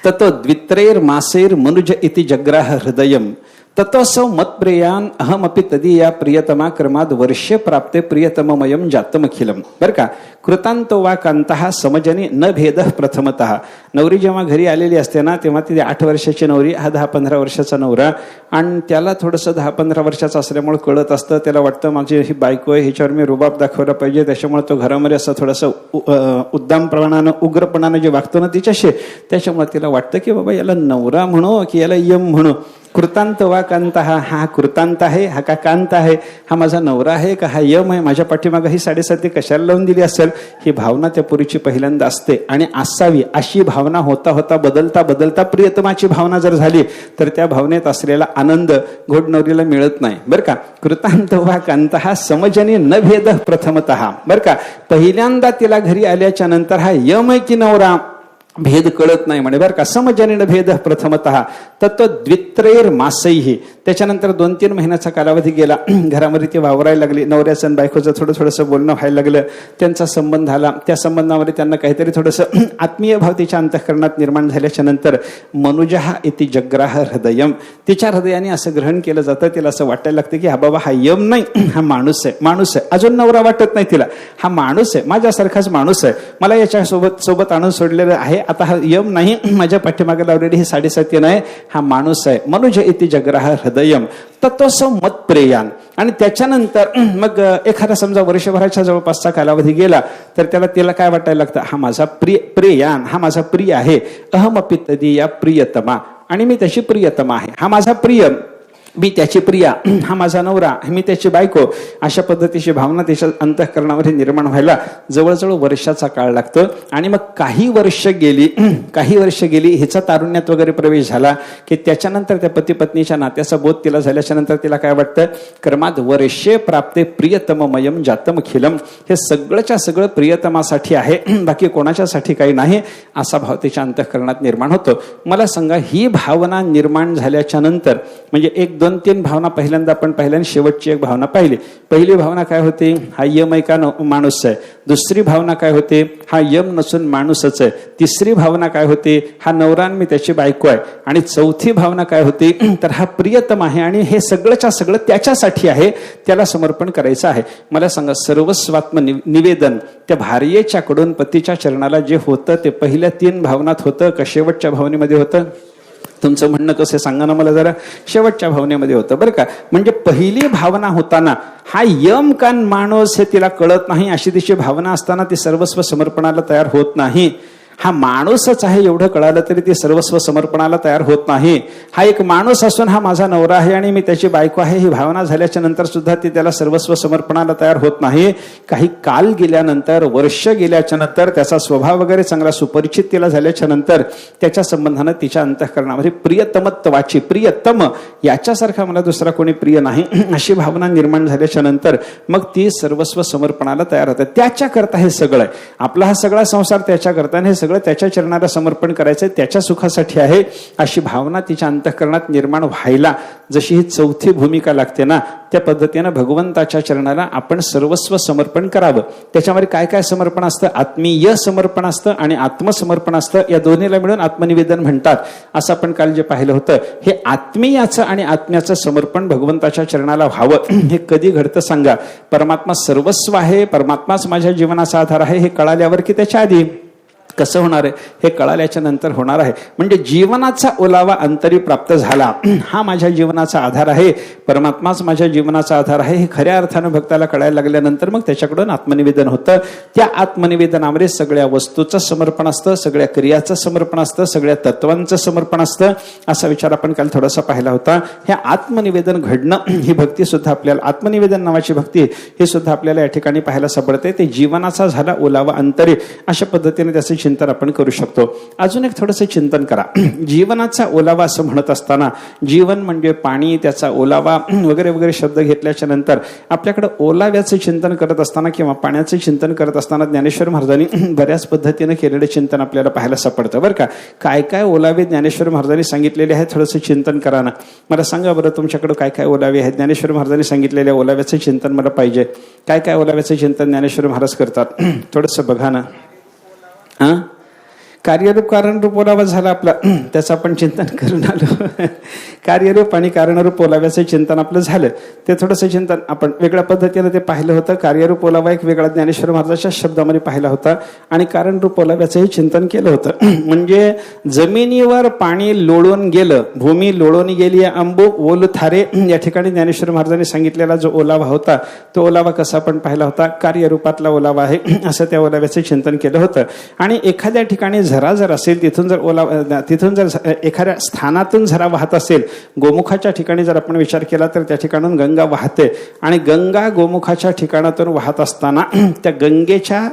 ततो द्वित्रैर मासेर मनुज इति जग्राह हृदयम ततोसौ मत्प्रियान अहमपि तदीया प्रियतमा क्रमाद वर्षे प्राप्ते प्रियतममयम जातमखिलम. बरं का. कृतांतो वा कांतः समजनी न भेद प्रथमतः. नवरी जेव्हा घरी आलेली असते ना तेव्हा ती 8 वर्षाची नवरी, हा 10-15 वर्षाचा नवरा, आणि त्याला थोडंसं 10-15 वर्षाचं असल्यामुळे कळत असतं. त्याला वाटतं माझी ही बायको आहे, हिच्यावर मी रुबाब दाखवला पाहिजे, त्याच्यामुळे तो घरामध्ये असं थोडंसं उद्दामप्रमाणानं उग्रपणानं जे वागतो ना तिच्याशी, त्याच्यामुळे तिला वाटतं की बाबा याला नवरा म्हणू की याला यम म्हणू. कृतांत वा कांत, हा कृतांत आहे, हा का कांत आहे, हा माझा नवरा आहे का हा यम आहे, माझ्या पाठीमागं ही 7.5 कशाला लावून दिली असेल, ही भावना त्या पुरीची पहिल्यांदा असते आणि असावी. अशी भावना होता होता बदलता बदलता प्रियतमाची भावना जर झाली तर त्या भावनेत असलेला आनंद घोडनवरीला मिळत नाही बरं का. कृतांत वा कांत हा समजने न भेद प्रथमतः. बरं का. पहिल्यांदा तिला घरी आल्याच्या नंतर हा यम आहे की नवरा भेद कळत नाही म्हणे बरं का. समजनेन भेद प्रथमतः तत्व द्वित्रैर मासैही. त्याच्यानंतर 2-3 महिन्याचा कालावधी गेला. घरामध्ये ती वावरायला लागली. नवऱ्याचं आणि बायकोचं थोडंसं बोलणं व्हायला लागलं. त्यांचा संबंध आला. त्या संबंधामध्ये त्यांना काहीतरी थोडंसं आत्मीय भाव तिच्या अंतःकरणात निर्माण झाल्याच्या नंतर मनुजः इति जग्राह हृदयम. तिच्या हृदयाने असं ग्रहण केलं जातं. तिला असं वाटायला लागतं की हा बाबा हा यम नाही, हा माणूस आहे. माणूस आहे, अजून नवरा वाटत नाही तिला. हा माणूस आहे, माझ्यासारखाच माणूस आहे, मला याच्या सोबत आणून सोडलेलं आहे. आता हा यम नाही, माझ्या पाठीमागे लावलेली ही 7.5 नाही, हा माणूस आहे. मनुज इति जग्राह हृदय. हृदयम तत्वसौ मत्प्रेयान. आणि त्याच्यानंतर मग एखादा समजा वर्षभराच्या जवळपासचा कालावधी गेला तर त्याला काय वाटायला लागतं, हा माझा प्रेयान, हा माझा प्रिय आहे. अहमपि तदीया प्रियतमा, आणि मी त्याची प्रियतमा आहे. हा माझा प्रिय, मी त्याची प्रिया, हा माझा नवरा, मी त्याची बायको. अशा पद्धतीची भावना त्याच्या अंतःकरणामध्ये निर्माण व्हायला जवळजवळ वर्षाचा काळ लागतो. आणि मग काही वर्ष गेली हिचा तारुण्यात वगैरे प्रवेश झाला की त्याच्यानंतर त्या पती पत्नीच्या नात्याचा बोध तिला झाल्याच्या नंतर तिला काय वाटतं, कर्मात वर्षे प्राप्ते प्रियतममयम जातम खिलम. हे सगळंच्या सगळं प्रियतमासाठी आहे, बाकी कोणाच्यासाठी काही नाही, असा भाव त्याच्या अंतःकरणात निर्माण होतो. मला सांगा, ही भावना निर्माण झाल्याच्या नंतर म्हणजे एक 2-3 भावना पहिल्यांदा आपण पाहिल्या आणि शेवटची एक भावना पाहिली. पहिली भावना काय होती, हा यम आहे का माणूस आहे. दुसरी भावना काय होते, हा यम नसून माणूसच आहे. तिसरी भावना काय होती, हा नवरा मी त्याची बायको आहे. आणि चौथी भावना काय होती, तर हा प्रियतम आहे आणि हे सगळंच्या सगळं त्याच्यासाठी आहे, त्याला समर्पण करायचं आहे. मला सांगा, सर्वस्वात्म निवेदन त्या भार्येच्याकडून पतीच्या चरणाला जे होतं ते पहिल्या 3 भावनात होतं का शेवटच्या भावनेमध्ये होतं? तुमचं म्हणणं कसं सांगा ना मला जरा. शेवटच्या भावनेमध्ये होतं बरं का. म्हणजे पहिली भावना होताना हा यम कान माणूस हे तिला कळत नाही, अशी तिची भावना असताना ती सर्वस्व समर्पणाला तयार होत नाही. हा माणूसच आहे एवढं कळालं तरी ती सर्वस्व समर्पणाला तयार होत नाही. हा एक माणूस असून हा माझा नवरा आहे आणि मी त्याची बायको आहे ही भावना झाल्याच्या नंतर सुद्धा ती त्याला सर्वस्व समर्पणाला तयार होत नाही. काही काल गेल्यानंतर, वर्ष गेल्याच्या नंतर, त्याचा स्वभाव वगैरे चांगला सुपरिचित तिला झाल्याच्या नंतर त्याच्या संबंधानं तिच्या अंतःकरणामध्ये प्रियतमत्वाची, प्रियतम याच्यासारखा मला दुसरा कोणी प्रिय नाही अशी भावना निर्माण झाल्याच्या नंतर मग ती सर्वस्व समर्पणाला तयार होते. त्याच्याकरता हे सगळं आहे. आपला हा सगळा संसार त्याच्याकरता, हे सगळं त्याच्या चरणाला समर्पण करायचंय, त्याच्या सुखासाठी आहे, अशी भावना तिच्या अंतःकरणात निर्माण व्हायला जशी ही चौथी भूमिका लागते ना, त्या पद्धतीनं भगवंताच्या चरणाला आपण सर्वस्व समर्पण करावं. त्याच्यामध्ये काय काय समर्पण असतं, आत्मीय समर्पण असतं आणि आत्मसमर्पण असतं. या दोन्हीला मिळून आत्मनिवेदन म्हणतात. असं आपण काल जे पाहिलं होतं, हे आत्मीयाचं आणि आत्म्याचं समर्पण भगवंताच्या चरणाला व्हावं. हे कधी घडतं सांगा? परमात्मा सर्वस्व आहे, परमात्माच माझ्या जीवनाचा आधार आहे हे कळाल्यावर की त्याच्या आधी? कसं होणार आहे हे कळाल्याच्या नंतर होणार आहे. म्हणजे जीवनाचा ओलावा अंतरी प्राप्त झाला, हा माझ्या जीवनाचा आधार आहे, परमात्माच माझ्या जीवनाचा आधार आहे, हे खऱ्या अर्थानं भक्ताला कळायला लागल्यानंतर मग त्याच्याकडून आत्मनिवेदन होतं. त्या आत्मनिवेदनामध्ये सगळ्या वस्तूचं समर्पण असतं, सगळ्या क्रियाचं समर्पण असतं, सगळ्या तत्वांचं समर्पण असतं. असा विचार आपण काल थोडासा पाहिला होता. हे आत्मनिवेदन घडणं ही भक्ती सुद्धा आपल्याला, आत्मनिवेदन नावाची भक्ती हे सुद्धा आपल्याला या ठिकाणी पाहायला सापडते. ते जीवनाचा झाला ओलावा अंतरी, अशा पद्धतीने त्याचे चिंतन आपण करू शकतो. अजून एक थोडंसं चिंतन करा. जीवनाचा ओलावा असं म्हणत असताना, जीवन म्हणजे पाणी, त्याचा ओलावा वगैरे वगैरे शब्द घेतल्याच्या नंतर आपल्याकडे ओलाव्याचं चिंतन करत असताना किंवा पाण्याचं चिंतन करत असताना ज्ञानेश्वर महाराजांनी बऱ्याच पद्धतीने केलेले चिंतन आपल्याला पाहायला सापडतं बरं का. काय काय ओलावे ज्ञानेश्वर महाराजांनी सांगितलेले आहेत थोडंसं चिंतन करा ना. मला सांगा बरं, तुमच्याकडे काय काय ओलावे आहेत? ज्ञानेश्वर महाराजांनी सांगितलेल्या ओलाव्याचं चिंतन मला पाहिजे. काय काय ओलाव्याचं चिंतन ज्ञानेश्वर महाराज करतात थोडंसं बघा ना. कार्यरूप कारणरूप ओलावा झाला आपला, त्याचं आपण चिंतन करून आलो. कार्यरूप आणि कारणरूप ओलाव्याचं चिंतन आपलं झालं. ते थोडंसं चिंतन आपण वेगळ्या पद्धतीने ते पाहिलं होतं. कार्यरूप ओलावा एक वेगळा ज्ञानेश्वर महाराजांच्या शब्दामध्ये पाहिला होता आणि कारणरूप ओलाव्याचंही चिंतन केलं होतं. म्हणजे जमिनीवर पाणी लोळून गेलं, भूमी लोळून गेली अंबू ओल थारे, या ठिकाणी ज्ञानेश्वर महाराजांनी सांगितलेला जो ओलावा होता तो ओलावा कसा आपण पाहिला होता? कार्यरूपातला ओलावा आहे असं त्या ओलाव्याचं चिंतन केलं होतं. आणि एखाद्या ठिकाणी झरा जर असेल, तिथून जर एखाद्या स्थानातून झरा वाहत असेल, गोमुखाच्या ठिकाणी जर आपण विचार केला तर त्या ठिकाणून गंगा वाहते आणि गंगा गोमुखाच्या ठिकाणातून वाहत असताना त्या गंगेच्या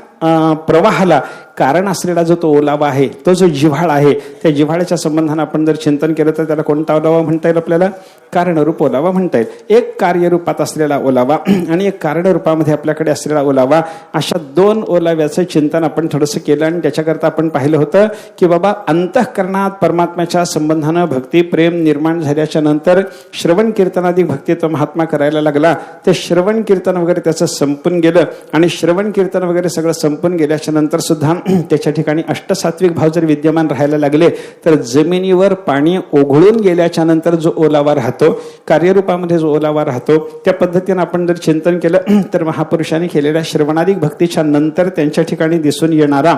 प्रवाहाला कारण असलेला जो तो ओलावा आहे, तो जो जिव्हाळा आहे, त्या जिव्हाळ्याच्या संबंधानं आपण जर चिंतन केलं तर त्याला कोणता ओलावा म्हणता येईल? आपल्याला कारणरूप ओलावा म्हणता येईल. एक कार्यरूपात असलेला ओलावा आणि एक कारणरूपामध्ये आपल्याकडे असलेला ओलावा, अशा 2 ओलाव्याचं चिंतन आपण थोडंसं केलं. आणि त्याच्याकरता आपण पाहिलं होतं की बाबा अंतःकरणात परमात्म्याच्या संबंधानं भक्ती प्रेम निर्माण झाल्याच्या नंतर श्रवण कीर्तनाधिक भक्तीचा महात्मा करायला लागला. ते श्रवण कीर्तन वगैरे त्याचं संपून गेलं आणि श्रवण कीर्तन वगैरे सगळं संपून गेल्याच्या नंतर सुद्धा त्याच्या ठिकाणी अष्टसात्विक भाव जर विद्यमान राहायला लागले तर जमिनीवर पाणी ओघळून गेल्याच्या नंतर जो ओलावा राहतो, कार्यरूपामध्ये जो ओलावा राहतो, त्या पद्धतीने आपण जर चिंतन केलं तर महापुरुषांनी केलेल्या श्रवणाधिक भक्तीच्या नंतर त्यांच्या ठिकाणी दिसून येणारा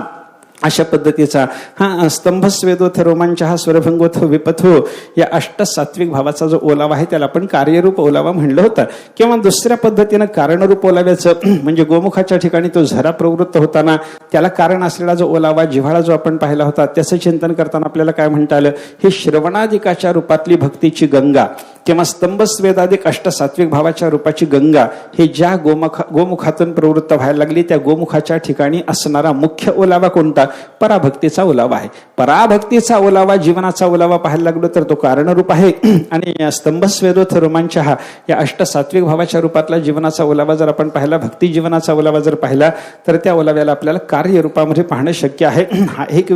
अशा पद्धतीचा हा स्तंभस्वेदोथ रोमांचहा स्वरभंगोथ विपथो या सात्विक भावाचा जो ओलावा आहे त्याला आपण कार्यरूप ओलावा म्हणलं होतं. किंवा दुसऱ्या पद्धतीनं कारणरूप ओलाव्याचं म्हणजे गोमुखाच्या ठिकाणी तो झरा प्रवृत्त होताना त्याला कारण असलेला जो ओलावा जिव्हाळा जो आपण पाहिला होता त्याचं चिंतन करताना आपल्याला काय म्हणता आलं, ही श्रवणादिकाच्या रूपातली भक्तीची गंगा किंवा स्तंभस्वेदादिक सात्विक भावाच्या रूपाची गंगा हे ज्या गोमुखातून प्रवृत्त व्हायला लागली त्या गोमुखाच्या ठिकाणी असणारा मुख्य ओलावा कोणता, पराभक्तीचा ओलावा आहे. पराभक्तीचा ओलावा जीवनाचा ओलावा पाहायला लागलो तर तो कारणरूप आहे. आणि स्तंभस्वेदोथ रोमांच हा या सात्विक भावाच्या रूपातला जीवनाचा ओलावा जर आपण पाहिला, भक्ती जीवनाचा ओलावा जर पाहिला तर त्या ओलाव्याला आपल्याला कार्यरूपामध्ये पाहणं शक्य आहे.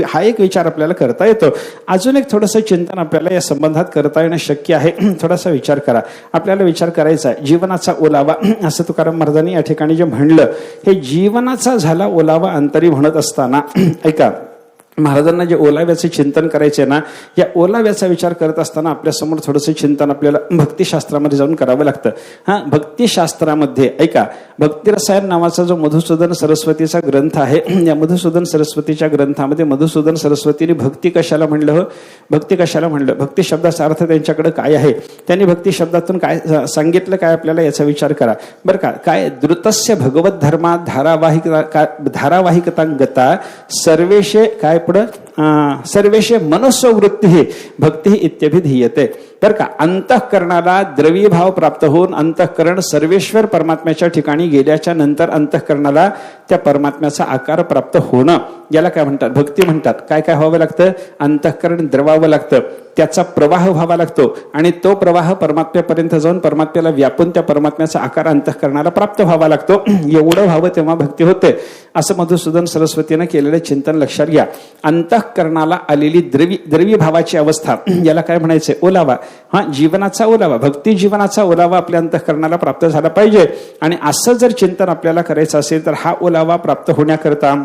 हा एक विचार आपल्याला करता येतो. अजून एक थोडंसं चिंतन आपल्याला या संबंधात करता येणं शक्य आहे. थोडासा विचार करा, आपल्याला विचार करायचा आहे जीवनाचा ओलावा असं तुकाराम महाराजांनी या ठिकाणी जे म्हणलं, हे जीवनाचा झाला ओलावा अंतरी म्हणत असताना ऐका, महाराजांना जे ओलाव्याचे चिंतन करायचे ना, या ओलाव्याचा विचार करत असताना आपल्यासमोर थोडंसं चिंतन आपल्याला भक्तिशास्त्रामध्ये जाऊन करावं लागतं. हा भक्तिशास्त्रामध्ये ऐका, भक्तिरसायन नावाचा जो मधुसूदन सरस्वतीचा ग्रंथ आहे, या मधुसूदन सरस्वतीच्या ग्रंथामध्ये मधुसूदन सरस्वतीने भक्ती कशाला म्हणलं हो, भक्ती कशाला म्हणलं, भक्ती शब्दाचा अर्थ त्यांच्याकडे काय आहे, त्यांनी भक्ती शब्दातून काय सांगितलं काय आपल्याला याचा विचार करा बरं का. काय द्रुतस्य भगवत धर्मा धारावाहिकतांगता सर्वेशे काय पुढं सर्वेशे मनस्ववृत्ती ही भक्ती इत्यभिधीयते. तर का अंतःकरणाला द्रवी भाव प्राप्त होऊन अंतःकरण सर्वेश्वर परमात्म्याच्या ठिकाणी गेल्याच्या नंतर अंतःकरणाला त्या परमात्म्याचा आकार प्राप्त होणं याला काय म्हणतात, भक्ती म्हणतात. काय काय व्हावं लागतं, अंतःकरण द्रवावं लागतं, त्याचा प्रवाह व्हावा लागतो आणि तो प्रवाह परमात्म्यापर्यंत जाऊन परमात्म्याला व्यापून त्या परमात्म्याचा आकार अंतःकरणाला प्राप्त व्हावा लागतो. एवढं व्हावं तेव्हा भक्ती होते. असं मधुसूदन सरस्वतीनं केलेलं चिंतन लक्षात घ्या. अंतःकरणाला आलेली द्रवी भावाची अवस्था याला काय म्हणायचे, ओलावा. हा जीवनाचा ओलावा, भक्ती जीवनाचा ओलावा आपल्या अंतःकरणाला प्राप्त झाला पाहिजे. आणि असं जर चिंतन आपल्याला करायचं असेल तर हा ओलावा प्राप्त होण्याकरता,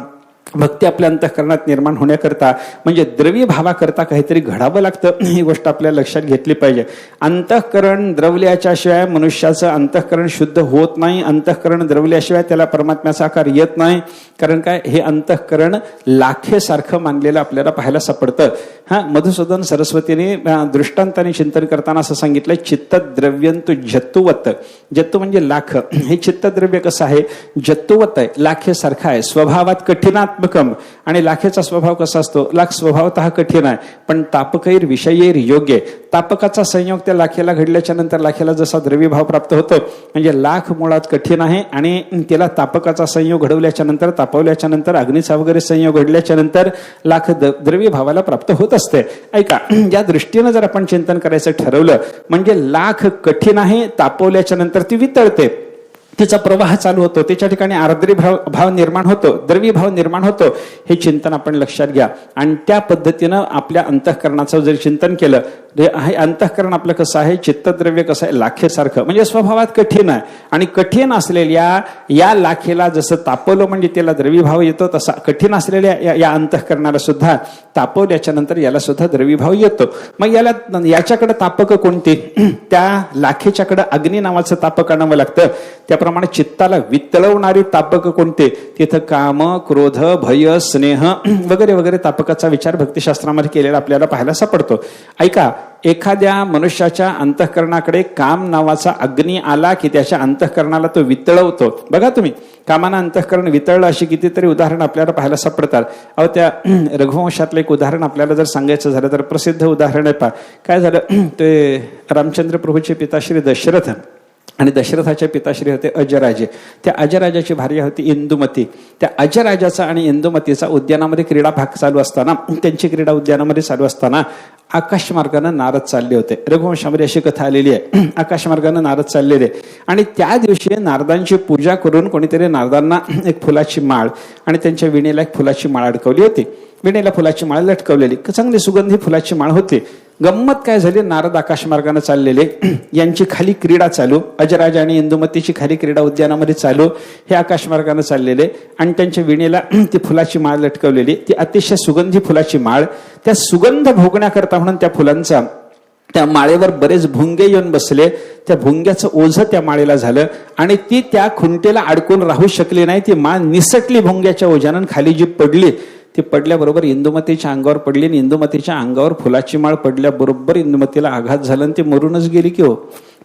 भक्ती आपल्या अंतःकरणात निर्माण होण्याकरता म्हणजे द्रवी भावाकरता काहीतरी घडावं लागतं. ही गोष्ट आपल्याला लक्षात घेतली पाहिजे. अंतःकरण द्रवल्याच्या शिवाय मनुष्याचं अंतःकरण शुद्ध होत नाही. अंतःकरण द्रवल्याशिवाय त्याला परमात्म्याचा आकार येत नाही. कारण काय, हे अंतःकरण लाखेसारखं मानलेलं आपल्याला पाहायला सापडतं. हा मधुसूदन सरस्वतीने दृष्टांताने चिंतन करताना असं सांगितलं, चित्तद्रव्यंतु जत्तुवत. जत्तू म्हणजे लाख, हे चित्तद्रव्य कसं आहे, जत्तुवत आहे, लाखेसारखं आहे, स्वभावात कठीणात्मकम. आणि लाखेचा स्वभाव कसा असतो, लाख स्वभावतः कठीण आहे पण तापकैर विषयैर योग्य. तापकाचा संयोग त्या लाखेला घडल्याच्या नंतर लाखेला जसा द्रवी भाव प्राप्त होतो, म्हणजे लाख मुळात कठीण आहे आणि त्याला तापकाचा संयोग घडवल्याच्या नंतर, तापवल्याच्या नंतर, अग्नीचा वगैरे संयोग घडल्याच्या नंतर लाख द्रवी भावाला प्राप्त होत असते. ऐका, या दृष्टीनं जर आपण चिंतन करायचं ठरवलं म्हणजे लाख कठीण आहे, तापवल्याच्या नंतर ती वितळते, तिचा प्रवाह चालू होतो, त्याच्या ठिकाणी आर्द्री भाव निर्माण होतो, द्रवी भाव निर्माण होतो. हे चिंतन आपण लक्षात घ्या. आणि त्या पद्धतीनं आपल्या अंतःकरणाचं जर चिंतन केलं, हे अंतःकरण आपलं कसं आहे, चित्तद्रव्य कसं आहे, लाखेसारखं म्हणजे स्वभावात कठीण आहे. आणि कठीण असलेल्या या लाखेला जसं तापवलं म्हणजे त्याला द्रवी भाव येतो, तसा कठीण असलेल्या या अंतःकरणाला सुद्धा तापवल्याच्या नंतर याला सुद्धा द्रवी भाव येतो. मग याच्याकडे तापक कोणते, त्या लाखेच्याकडे अग्नी नावाचं तापक आणावं लागतं. त्याप्रमाणे चित्ताला वितळवणारी तापक कोणते, तिथं काम, क्रोध, भय, स्नेह वगैरे वगैरे तापकाचा विचार भक्तिशास्त्रामध्ये केलेला आपल्याला पाहायला सापडतो. ऐका, एखाद्या मनुष्याच्या अंतःकरणाकडे काम नावाचा अग्नी आला की त्याच्या अंतःकरणाला तो वितळवतो. बघा तुम्ही, कामानं अंतःकरण वितळलं अशी कितीतरी उदाहरण आपल्याला पाहायला सापडतात. अहो, त्या रघुवंशातलं एक उदाहरण आपल्याला जर सांगायचं झालं तर प्रसिद्ध उदाहरण आहे. काय झालं, ते रामचंद्र प्रभूचे पिता श्री दशरथ आणि दशरथाचे पिताश्री होते अजराजे. त्या अजराजाची भार्या होती इंदुमती. त्या अजराजाचा आणि इंदुमतीचा उद्यानामध्ये क्रीडा भाग चालू असताना, त्यांची क्रीडा उद्यानामध्ये चालू असताना आकाशमार्गानं नारद चालले होते. रघुवंशामध्ये अशी कथा आलेली आहे, आकाशमार्गानं नारद चाललेले आणि त्या दिवशी नारदांची पूजा करून कोणीतरी नारदांना एक फुलाची माळ आणि त्यांच्या विणेला एक फुलाची माळ अडकवली होती. विणेला फुलाची माळ लटकवलेली, चांगली सुगंधी फुलाची माळ होती. गंमत काय झाली, नारद आकाशमार्गाने चाललेले, यांची खाली क्रीडा चालू, अजराज आणि इंदुमतीची खाली क्रीडा उद्यानामध्ये चालू, हे आकाशमार्गाने चाललेले आणि त्यांच्या विणेला ती फुलाची माळ लटकवलेली, ती अतिशय सुगंधी फुलाची माळ. त्या सुगंध भोगण्याकरता म्हणून त्या फुलांचा, त्या माळेवर बरेच भुंगे येऊन बसले. त्या भुंग्याचं ओझं त्या माळेला झालं आणि ती त्या खुंटेला अडकून राहू शकली नाही. ती माळ निसटली भुंग्याच्या ओझ्यानं, खाली जी पडली ती पडल्याबरोबर इंदुमतीच्या अंगावर पडली आणि इंदुमतीच्या अंगावर फुलाची माळ पडल्याबरोबर इंदुमतीला आघात झाला आणि ती मरूनच गेली की हो.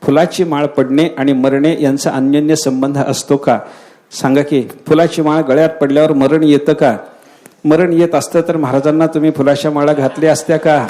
फुलाची माळ पडणे आणि मरणे यांचा अन्योन्य संबंध असतो का? सांगा की. फुलाची माळ गळ्यात पडल्यावर मरण येतं का? मरण येत असतं तर महाराजांना तुम्ही फुलाच्या माळा घातल्या असत्या का?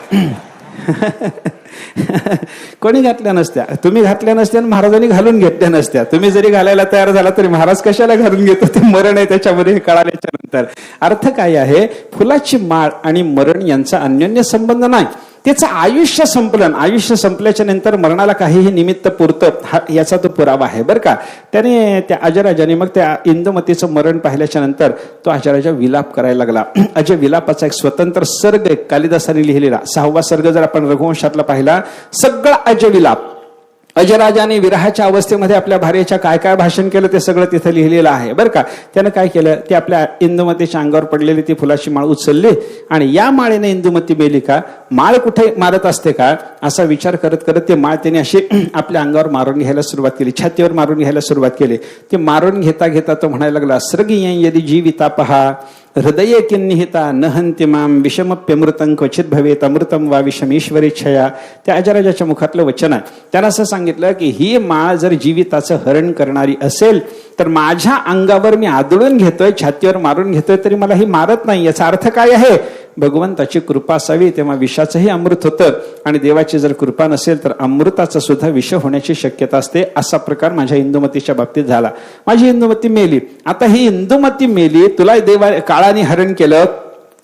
कोणी घातल्या नसत्या. तुम्ही घातल्या नसत्या आणि महाराजांनी घालून घेतल्या नसत्या. तुम्ही जरी घालायला तयार झाला तरी महाराज कशाला घालून घेतो? ते मरण आहे त्याच्यामध्ये हे कळाल्याच्या नंतर. अर्थ काय आहे? फुलाची माळ आणि मरण यांचा अन्योन्य संबंध नाही. त्याचं आयुष्य संपलं. आयुष्य संपल्याच्या नंतर मरणाला काहीही निमित्त पुरतं याचा तो पुरावा आहे बरं का. त्याने त्या अजराजाने मग त्या इंदुमतीचं मरण पाहिल्याच्या नंतर तो अजराजा विलाप करायला लागला. अजय विलापाचा एक स्वतंत्र सर्ग कालिदासाने लिहिलेला 6वा सर्ग जर आपण रघुवंशातला पाहिला, सगळा अजय विलाप. अजराजाने विरहाच्या अवस्थेमध्ये आपल्या भार्येच्या काय काय भाषण केलं ते सगळं तिथं लिहिलेलं आहे बरं का. त्यानं काय केलं? ते आपल्या इंदुमतीच्या अंगावर पडलेली ती फुलाची माळ उचलली आणि या माळेने इंदुमती मेली का? माळ कुठे मारत असते का? असा विचार करत करत ते माळ त्याने अशी आपल्या अंगावर मारून घ्यायला सुरुवात केली, छातीवर मारून घ्यायला सुरुवात केली. ते मारून घेता घेता तो म्हणायला लागला, सर्गी यदि जीविता पहा हृदये किन्निहिता न हंति माम विषमप्यमृतं क्वचित भवेत अमृतम वा विषमेश्वरेच्छया. त्या अजराजाच्या मुखातलं वचन आहे. त्यानं असं सांगितलं की ही माळ जर जीविताचं हरण करणारी असेल तर माझ्या अंगावर मी आदळून घेतोय, छातीवर मारून घेतोय तरी मला ही मारत नाही. याचा अर्थ काय आहे? भगवंताची कृपा असावी तेव्हा विषाचंही अमृत होतं आणि देवाची जर कृपा नसेल तर अमृताचं सुद्धा विष होण्याची शक्यता असते. असा प्रकार माझ्या इंदुमतीच्या बाबतीत झाला. माझी इंदुमती मेली. आता ही इंदुमती मेली, तुला देवा काळाने हरण केलं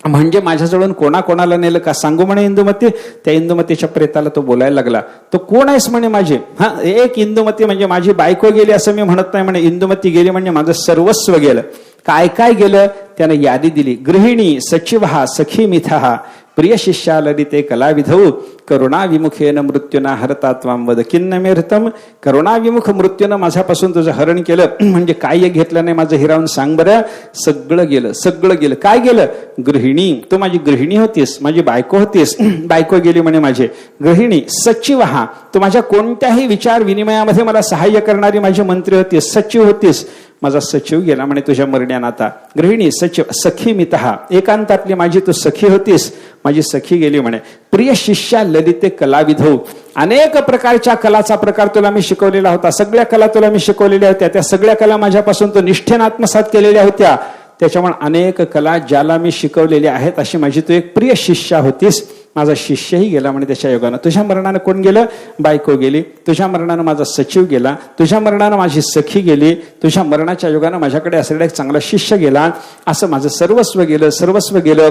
म्हणजे माझ्याजवळून कोणाकोणाला नेलं का सांगू म्हणे इंदुमती. त्या इंदुमतीच्या प्रेताला तो बोलायला लागला, तो कोण आहेस म्हणे माझे? हा, एक इंदुमती म्हणजे माझी बायको गेली असं मी म्हणत नाही म्हणे. इंदुमती गेली म्हणजे माझं सर्वस्व गेलं. काय काय गेलं त्यानं यादी दिली. गृहिणी सचिवहा सखी मिथहा प्रिय शिष्या ललिते कलाविधौ करुणाविमुखेन मृत्यूना हरता त्वां वद किन्न मेहृतम. करुणाविमुख मृत्यूनं माझ्यापासून तुझं हरण केलं म्हणजे काय घेतलं नाही माझं हिरावून सांग बरं. सगळं गेलं, सगळं गेलं. काय गेलं? गृहिणी, तू माझी गृहिणी होतीस, माझी बायको होतीस, बायको गेली म्हणे माझी. गृहिणी सचिवहा, तू माझ्या कोणत्याही विचार विनिमयामध्ये मला सहाय्य करणारी माझी मंत्री होतीस, सचिव होतीस. माझा सचिव गेला म्हणे तुझ्या मरण्यानं आता. गृहिणी सचिव सखी मितहा, एकांतातली माझी तू सखी होतीस, माझी सखी गेली म्हणे. प्रिय शिष्या ललिते कलाविधौ, अनेक प्रकारच्या कलाचा प्रकार तुला मी शिकवलेला होता, सगळ्या कला तुला मी शिकवलेल्या होत्या. त्या सगळ्या कला माझ्यापासून तू निष्ठेने आत्मसात केलेल्या होत्या. त्याच्यामुळे अनेक कला ज्याला मी शिकवलेल्या आहेत अशी माझी तू एक प्रिय शिष्या होतीस. माझा शिष्यही गेला म्हणे त्याच्या योगानं. तुझ्या मरणानं कोण गेलं? बायको गेली. तुझ्या मरणानं माझा सचिव गेला. तुझ्या मरणानं माझी सखी गेली. तुझ्या मरणाच्या योगानं माझ्याकडे असलेला एक चांगला शिष्य गेला. असं माझं सर्वस्व गेलं, सर्वस्व गेलं.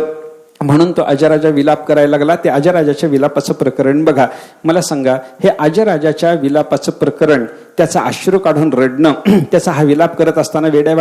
म्हणून तो अजराजा विलाप करायला लागला. ते अजराजाच्या विलापाचं प्रकरण बघा. मला सांगा, हे अजराजाच्या विलापाचं प्रकरण, त्याचा अश्रू काढून रडणं, त्याचा हा विलाप करत असताना वेड्या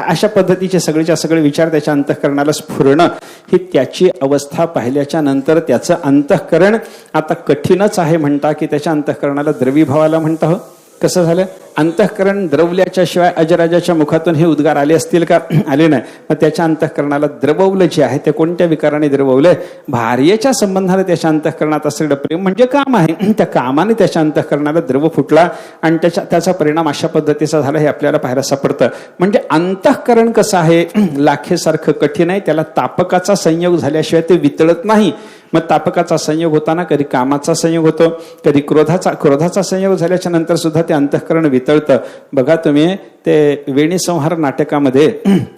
अशा पद्धतीचे सगळेच्या सगळे विचार त्याच्या अंतःकरणाला स्फुरणं, ही त्याची अवस्था पाहिल्याच्या नंतर त्याचं अंतःकरण आता कठीणच आहे म्हणता की त्याच्या अंतःकरणाला द्रवीभावाला म्हणता. हो, कसं झालं? अंतःकरण द्रवल्याच्या शिवाय अजराजाच्या मुखातून हे उद्गार आले असतील का? आले नाही. मग त्याच्या अंतःकरणाला द्रववलं जे आहे ते कोणत्या विकाराने द्रववलंय? भार्येच्या संबंधाने त्याच्या अंतःकरणात असलेलं प्रेम म्हणजे काम आहे, त्या कामाने त्याच्या अंतःकरणाला द्रव फुटला आणि त्याचा परिणाम अशा पद्धतीचा झाला हे आपल्याला पाहायला सापडतं. म्हणजे अंतःकरण कसं आहे? लाखेसारखं कठीण आहे. त्याला तापकाचा संयोग झाल्याशिवाय ते वितळत नाही. मग तापकाचा संयोग होताना कधी कामाचा संयोग होतो, कधी क्रोधाचा संयोग झाल्याच्या नंतर सुद्धा ते अंतःकरण वितळतं. बघा तुम्ही ते वेणीसंहार नाटकामध्ये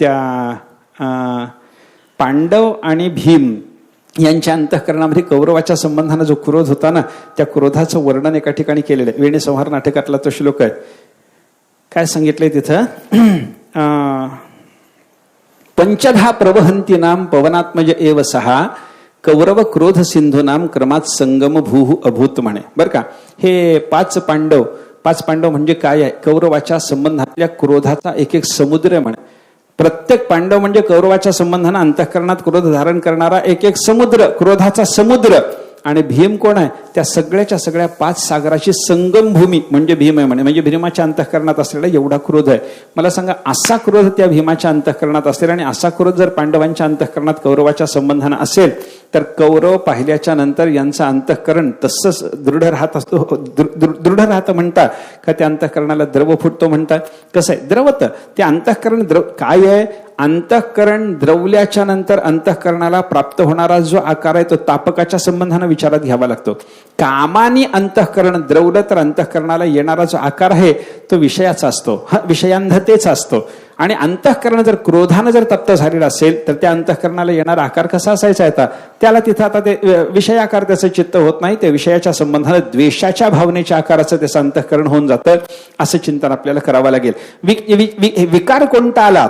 त्या पांडव आणि भीम यांच्या अंतःकरणामध्ये कौरवाच्या संबंधाने जो क्रोध होता ना, त्या क्रोधाचं वर्णन एका ठिकाणी केलेलं आहे. वेणीसंहार नाटकातला तो श्लोक आहे. काय सांगितलंय तिथं? पंचधा प्रवहंती नाम पवनात्मज एव सहा कौरव क्रोध सिंधू नाम क्रमात संगम भूह अभूत म्हणे. बरं का, हे पाच पांडव म्हणजे काय आहे? कौरवाच्या संबंधातल्या क्रोधाचा एक एक समुद्र आहे म्हणे. प्रत्येक पांडव म्हणजे कौरवाच्या संबंधाने अंतःकरणात क्रोध धारण करणारा एक एक समुद्र, क्रोधाचा समुद्र. आणि भीम कोण आहे? त्या सगळ्याच्या सगळ्या 5 सागराची संगम भूमी म्हणजे भीम आहे म्हणे. म्हणजे भीमाच्या अंतःकरणात असलेला एवढा क्रोध आहे. मला सांगा, असा क्रोध त्या भीमाच्या अंतःकरणात असेल आणि असा क्रोध जर पांडवांच्या अंतःकरणात कौरवाच्या संबंधाने असेल तर कौरव पाहिल्याच्या नंतर यांचं अंतःकरण तसंच दृढ राहत असतो. दृढ राहतं म्हणतात का त्या अंतःकरणाला द्रव फुटतो म्हणतात. कसं आहे द्रवत ते अंतःकरण द्रव काय आहे. अंतःकरण द्रवल्याच्या नंतर अंतःकरणाला प्राप्त होणारा जो आकार आहे तो तापकाच्या संबंधाने विचारात घ्यावा लागतो. कामाने अंतःकरण द्रवलं तर अंतःकरणाला येणारा जो आकार आहे तो विषयाचा असतो, विषयांधतेचा असतो. आणि अंतःकरण जर क्रोधानं जर तप्त झालेलं असेल तर त्या अंतःकरणाला येणारा आकार कसा असायचा आता त्याला तिथं आता ते विषयाकार त्याचं चित्त होत नाही. ते विषयाच्या संबंधाने द्वेषाच्या भावनेच्या आकाराचं त्याचं अंतःकरण होऊन जातं. असं चिंतन आपल्याला करावं लागेल. विकार कोणता आला,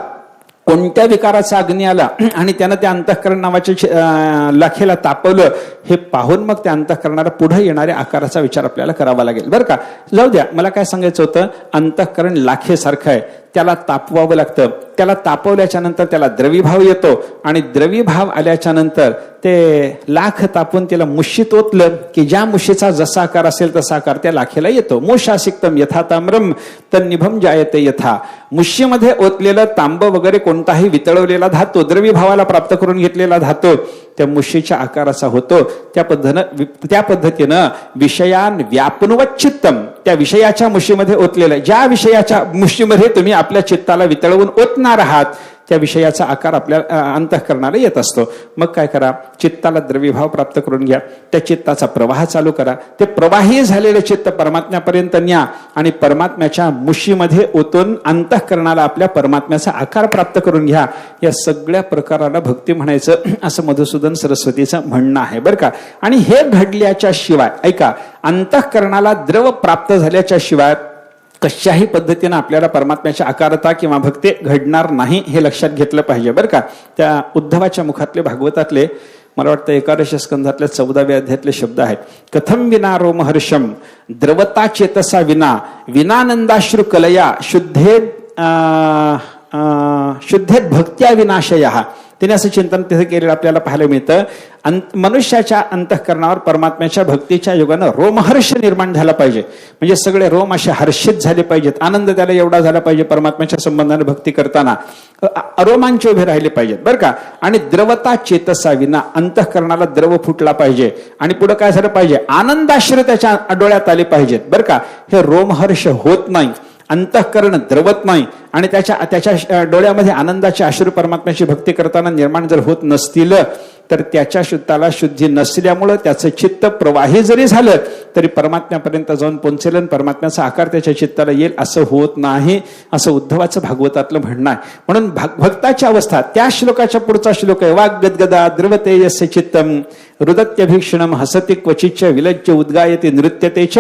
कोणत्या विकाराचा अग्नी आला आणि त्यानं त्या अंतःकरण नावाच्या लाखेला तापवलं हे पाहून मग त्या अंतःकरणाला पुढे येणाऱ्या आकाराचा विचार आपल्याला करावा लागेल. बरं का, जाऊ द्या. मला काय सांगायचं होतं, अंतःकरण लाखेसारखं आहे, त्याला तापवावं लागतं. त्याला तापवल्याच्या नंतर त्याला द्रवीभाव येतो आणि द्रवीभाव आल्याच्या नंतर ते लाख तापून त्याला मुशीत ओतलं की ज्या मुशीचा जसा आकार असेल तसा आकार त्या लाखेला येतो. मोशासिक्तम यथा ताम्रम तन्निभम जायते यथा. मुशीमध्ये ओतलेलं तांब वगैरे कोणताही वितळवलेला धातू द्रवीभावाला प्राप्त करून घेतलेला धातू त्या मुशीच्या आकाराचा होतो. त्या पद्धतीनं विषयान व्यापनुवत चित्तम, त्या विषयाच्या मुशीमध्ये ओतलेलं, ज्या विषयाच्या मुशीमध्ये तुम्ही आपल्या चित्ताला वितळवून ओतणार आहात त्या विषयाचा आकार आपल्या अंतःकरणाला येत असतो. मग काय करा, चित्ताला द्रवीभाव प्राप्त करून घ्या, त्या चित्ताचा प्रवाह चालू करा. ते प्रवाही झालेले चित्त परमात्म्यापर्यंत न्या आणि परमात्म्याच्या मुशीमध्ये ओतून अंतःकरणाला आपल्या परमात्म्याचा आकार प्राप्त करून घ्या. या सगळ्या प्रकाराला भक्ती म्हणायचं असं मधुसूदन सरस्वतीचं म्हणणं आहे बरं का. आणि हे घडल्याच्या शिवाय ऐका, अंतःकरणाला द्रव प्राप्त झाल्याच्या शिवाय कशाही पद्धतीनं आपल्याला परमात्म्याच्या आकारता किंवा भक्ती घडणार नाही हे लक्षात घेतलं पाहिजे बरं का. त्या उद्धवाच्या मुखातले भागवतातले मला वाटतं 11 स्कंधातल्या 14व्या अध्यायातले शब्द आहेत. कथम विना रोमहर्षम द्रवता चेतसा विना विनानंदाश्रु कलया शुद्धेत भक्त्या विनाशया. त्याने असं चिंतन तिथे केलेलं आपल्याला पाहायला मिळतं. मनुष्याच्या अंतःकरणावर परमात्म्याच्या भक्तीच्या योगानं रोमहर्ष निर्माण झाला पाहिजे. म्हणजे सगळे रोम असे हर्षित झाले पाहिजेत, आनंद त्याला एवढा झाला पाहिजे परमात्म्याच्या संबंधाने भक्ती करताना, अरोमांच उभे राहिले पाहिजेत बरं का. आणि द्रवता चेतसा विना, अंतःकरणाला द्रव फुटला पाहिजे. आणि पुढे काय झालं पाहिजे, आनंदाश्रय त्याच्या डोळ्यात आले पाहिजेत बरं का. हे रोमहर्ष होत नाही, अंतःकरण द्रवत नाही आणि त्याच्या डोळ्यामध्ये आनंदाचे अश्रू परमात्म्याची भक्ती करताना निर्माण जर होत नसतील तर त्याच्या चित्ताला शुद्धी नसल्यामुळं त्याचं चित्त प्रवाही जरी झालं तरी परमात्म्यापर्यंत जाऊन पोहोचेल, परमात्म्याचा आकार त्याच्या चित्ताला येईल असं होत नाही, असं उद्धवाचं भागवतातलं म्हणणं आहे. म्हणून भक्ताची अवस्था, त्या श्लोकाच्या पुढचा श्लोक आहे, वाग गदगदा द्रवते यस्य चित्तम रुदत्यभीक्षणम हसति क्वचिच्च विलज्ज उद्गायते नृत्यतेच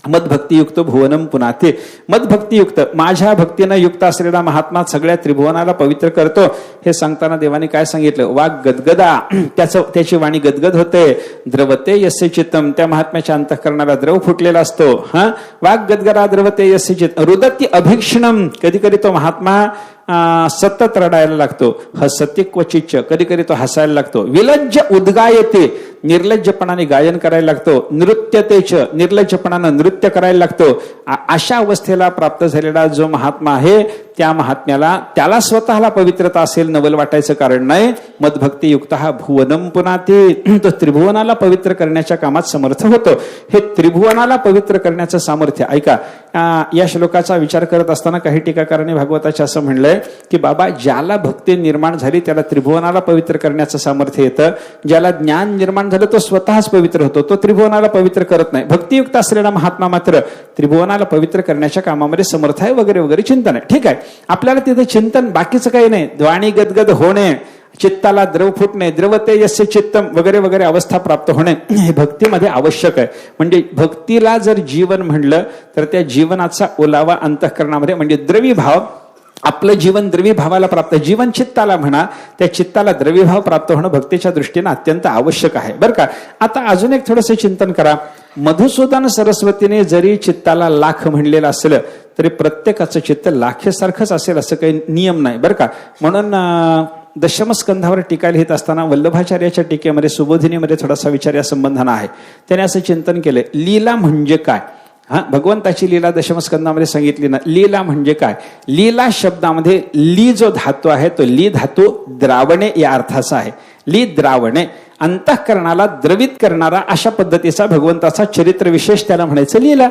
मदभक्तियुक्त भुवनम पुनाते. मदभक्तियुक्त, माझ्या भक्तीनं युक्त असलेला महात्मा सगळ्या त्रिभुवनाला पवित्र करतो. हे सांगताना देवाने काय सांगितलं, वाग गदगदा, त्याची वाणी गदगद होते. द्रवते यस्य चित्तम, त्या महात्म्याच्या अंतःकरणाला द्रव फुटलेला असतो. वाग गदगदा द्रवते यस्य चित्त रुदती अभीक्षणम, कधी कधी तो महात्मा सतत रडायला लागतो. हसति क्वचिच्च, कधी कधी तो हसायला लागतो. विलज्ज उद्गायते, निर्लज्जपणाने गायन करायला लागतो. नृत्यतेच, निर्लज्जपणानं नृत्य करायला लागतो. अशा अवस्थेला प्राप्त झालेला जो महात्मा आहे त्या महात्म्याला, त्याला स्वतःला पवित्रता असेल नवल वाटायचं कारण नाही. मदभक्तियुक्त हा भुवनम पुनाते, तो त्रिभुवनाला पवित्र करण्याच्या कामात समर्थ होतो. हे त्रिभुवनाला पवित्र करण्याचं सामर्थ्य ऐका. या श्लोकाचा विचार करत असताना काही टीकाकारांनी भागवताचे असं म्हणलंय की बाबा, ज्याला भक्ती निर्माण झाली त्याला त्रिभुवनाला पवित्र करण्याचं सामर्थ्य येतं. ज्याला ज्ञान निर्माण झालं तो स्वतःच पवित्र होतो, तो त्रिभुवनाला पवित्र करत नाही. भक्तियुक्त असलेला महात्मा मात्र त्रिभुवनाला पवित्र करण्याच्या कामामध्ये समर्थ आहे वगैरे वगैरे चिंतन आहे. ठीक आहे, आपल्याला तिथे चिंतन बाकीचं काही नाही. वाणी गदगद होणे, चित्ताला द्रव फुटणे, द्रवते यस्य चित्तम वगैरे वगैरे अवस्था प्राप्त होणे हे भक्तीमध्ये आवश्यक आहे. म्हणजे भक्तीला जर जीवन म्हणलं तर त्या जीवनाचा ओलावा अंतःकरणामध्ये म्हणजे द्रवीभाव, आपलं जीवन द्रवीभावाला प्राप्त, जीवन चित्ताला म्हणा, त्या चित्ताला द्रवीभाव प्राप्त होणं भक्तीच्या दृष्टीने अत्यंत आवश्यक आहे बरं का. आता अजून एक थोडंसं चिंतन करा. मधुसूदन सरस्वतीने जरी चित्ताला लाख म्हणलेलं असलं तरी प्रत्येकाचं चित्त लाखेसारखंच असेल असं काही नियम नाही बरं का. म्हणून दशमस्कंधावर टीका लिहित असताना वल्लभाचार्याच्या टीकेमध्ये सुबोधिनीमध्ये थोडासा विचार या संबंधानं आहे. त्याने असं चिंतन केलं, लीला म्हणजे काय. भगवंताची लीला दशमस्कंदामध्ये सांगितली ना. लीला म्हणजे काय, लीला शब्दामध्ये ली जो धातू आहे तो ली धातू द्रावणे या अर्थाचा आहे. ली द्रावणे अंतःकरणाला द्रवित करणारा अशा पद्धतीचा भगवंताचा चरित्र विशेष त्याला म्हणायचं लीला.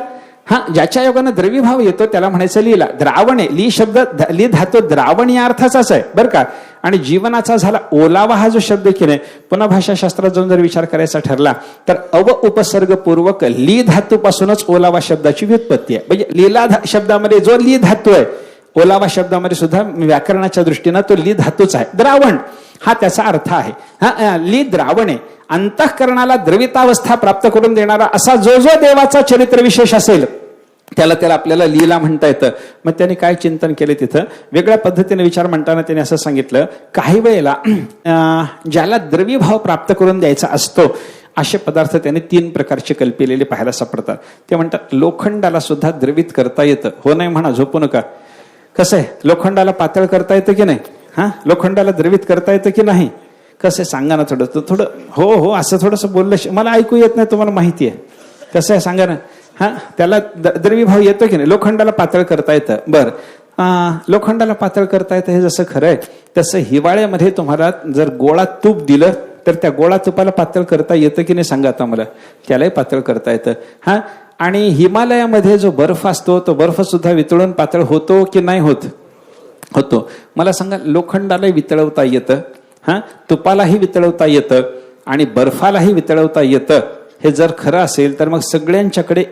ज्याच्या योगानं द्रवीभाव येतो त्याला म्हणायचं लीला. द्रावणे, ली शब्द ली धातू द्रावण या अर्थाचाच आहे बरं का. आणि जीवनाचा झाला ओलावा हा जो शब्द की नाही, पुन्हा भाषाशास्त्रात जाऊन जर विचार करायचा ठरला तर अव उपसर्ग पूर्वक ली धातूपासूनच ओलावा शब्दाची व्युत्पत्ती आहे. म्हणजे लीला शब्दामध्ये जो ली धातू आहे, ओलावा शब्दामध्ये सुद्धा व्याकरणाच्या दृष्टीनं तो ली धातूच आहे. द्रावण हा त्याचा अर्थ आहे. ली द्रावणे, अंतःकरणाला द्रवितावस्था प्राप्त करून देणारा असा जो जो देवाचा चरित्र विशेष असेल त्याला आपल्याला लीला म्हणता येतं. मग त्यांनी काय चिंतन केले तिथं वेगळ्या पद्धतीने विचार म्हणताना त्यांनी असं सांगितलं, काही वेळेला ज्याला द्रवीभाव प्राप्त करून द्यायचा असतो असे पदार्थ त्यांनी 3 प्रकारचे कल्पिलेले पाहायला सापडतात. ते म्हणतात लोखंडाला सुद्धा द्रवित करता येतं. हो नाही म्हणा, झोपू नका. कसं आहे, लोखंडाला पातळ करता येतं की नाही? लोखंडाला द्रवित करता येतं की नाही? कसं आहे सांगा ना थोडं. हो हो असं थोडंसं बोललं मला ऐकू येत नाही, तुम्हाला माहिती आहे. कसं आहे सांगा ना. त्याला द्रवीभाव येतो की नाही? लोखंडाला पातळ करता येतं. बरं, लोखंडाला पातळ करता येतं हे जसं खरं आहे, तसं हिवाळ्यामध्ये तुम्हाला जर गोळा तूप दिलं तर त्या गोळा तुपाला पातळ करता येतं की नाही सांगा आता मला? त्यालाही पातळ करता येतं. आणि हिमालयामध्ये जो बर्फ असतो तो बर्फ सुद्धा वितळून पातळ होतो की नाही होत? होतो. मला सांगा, लोखंडालाही वितळवता येतं, तुपालाही वितळवता येतं आणि बर्फालाही वितळवता येतं. हे जर खरं असेल तर मग सगळ्यांच्याकडे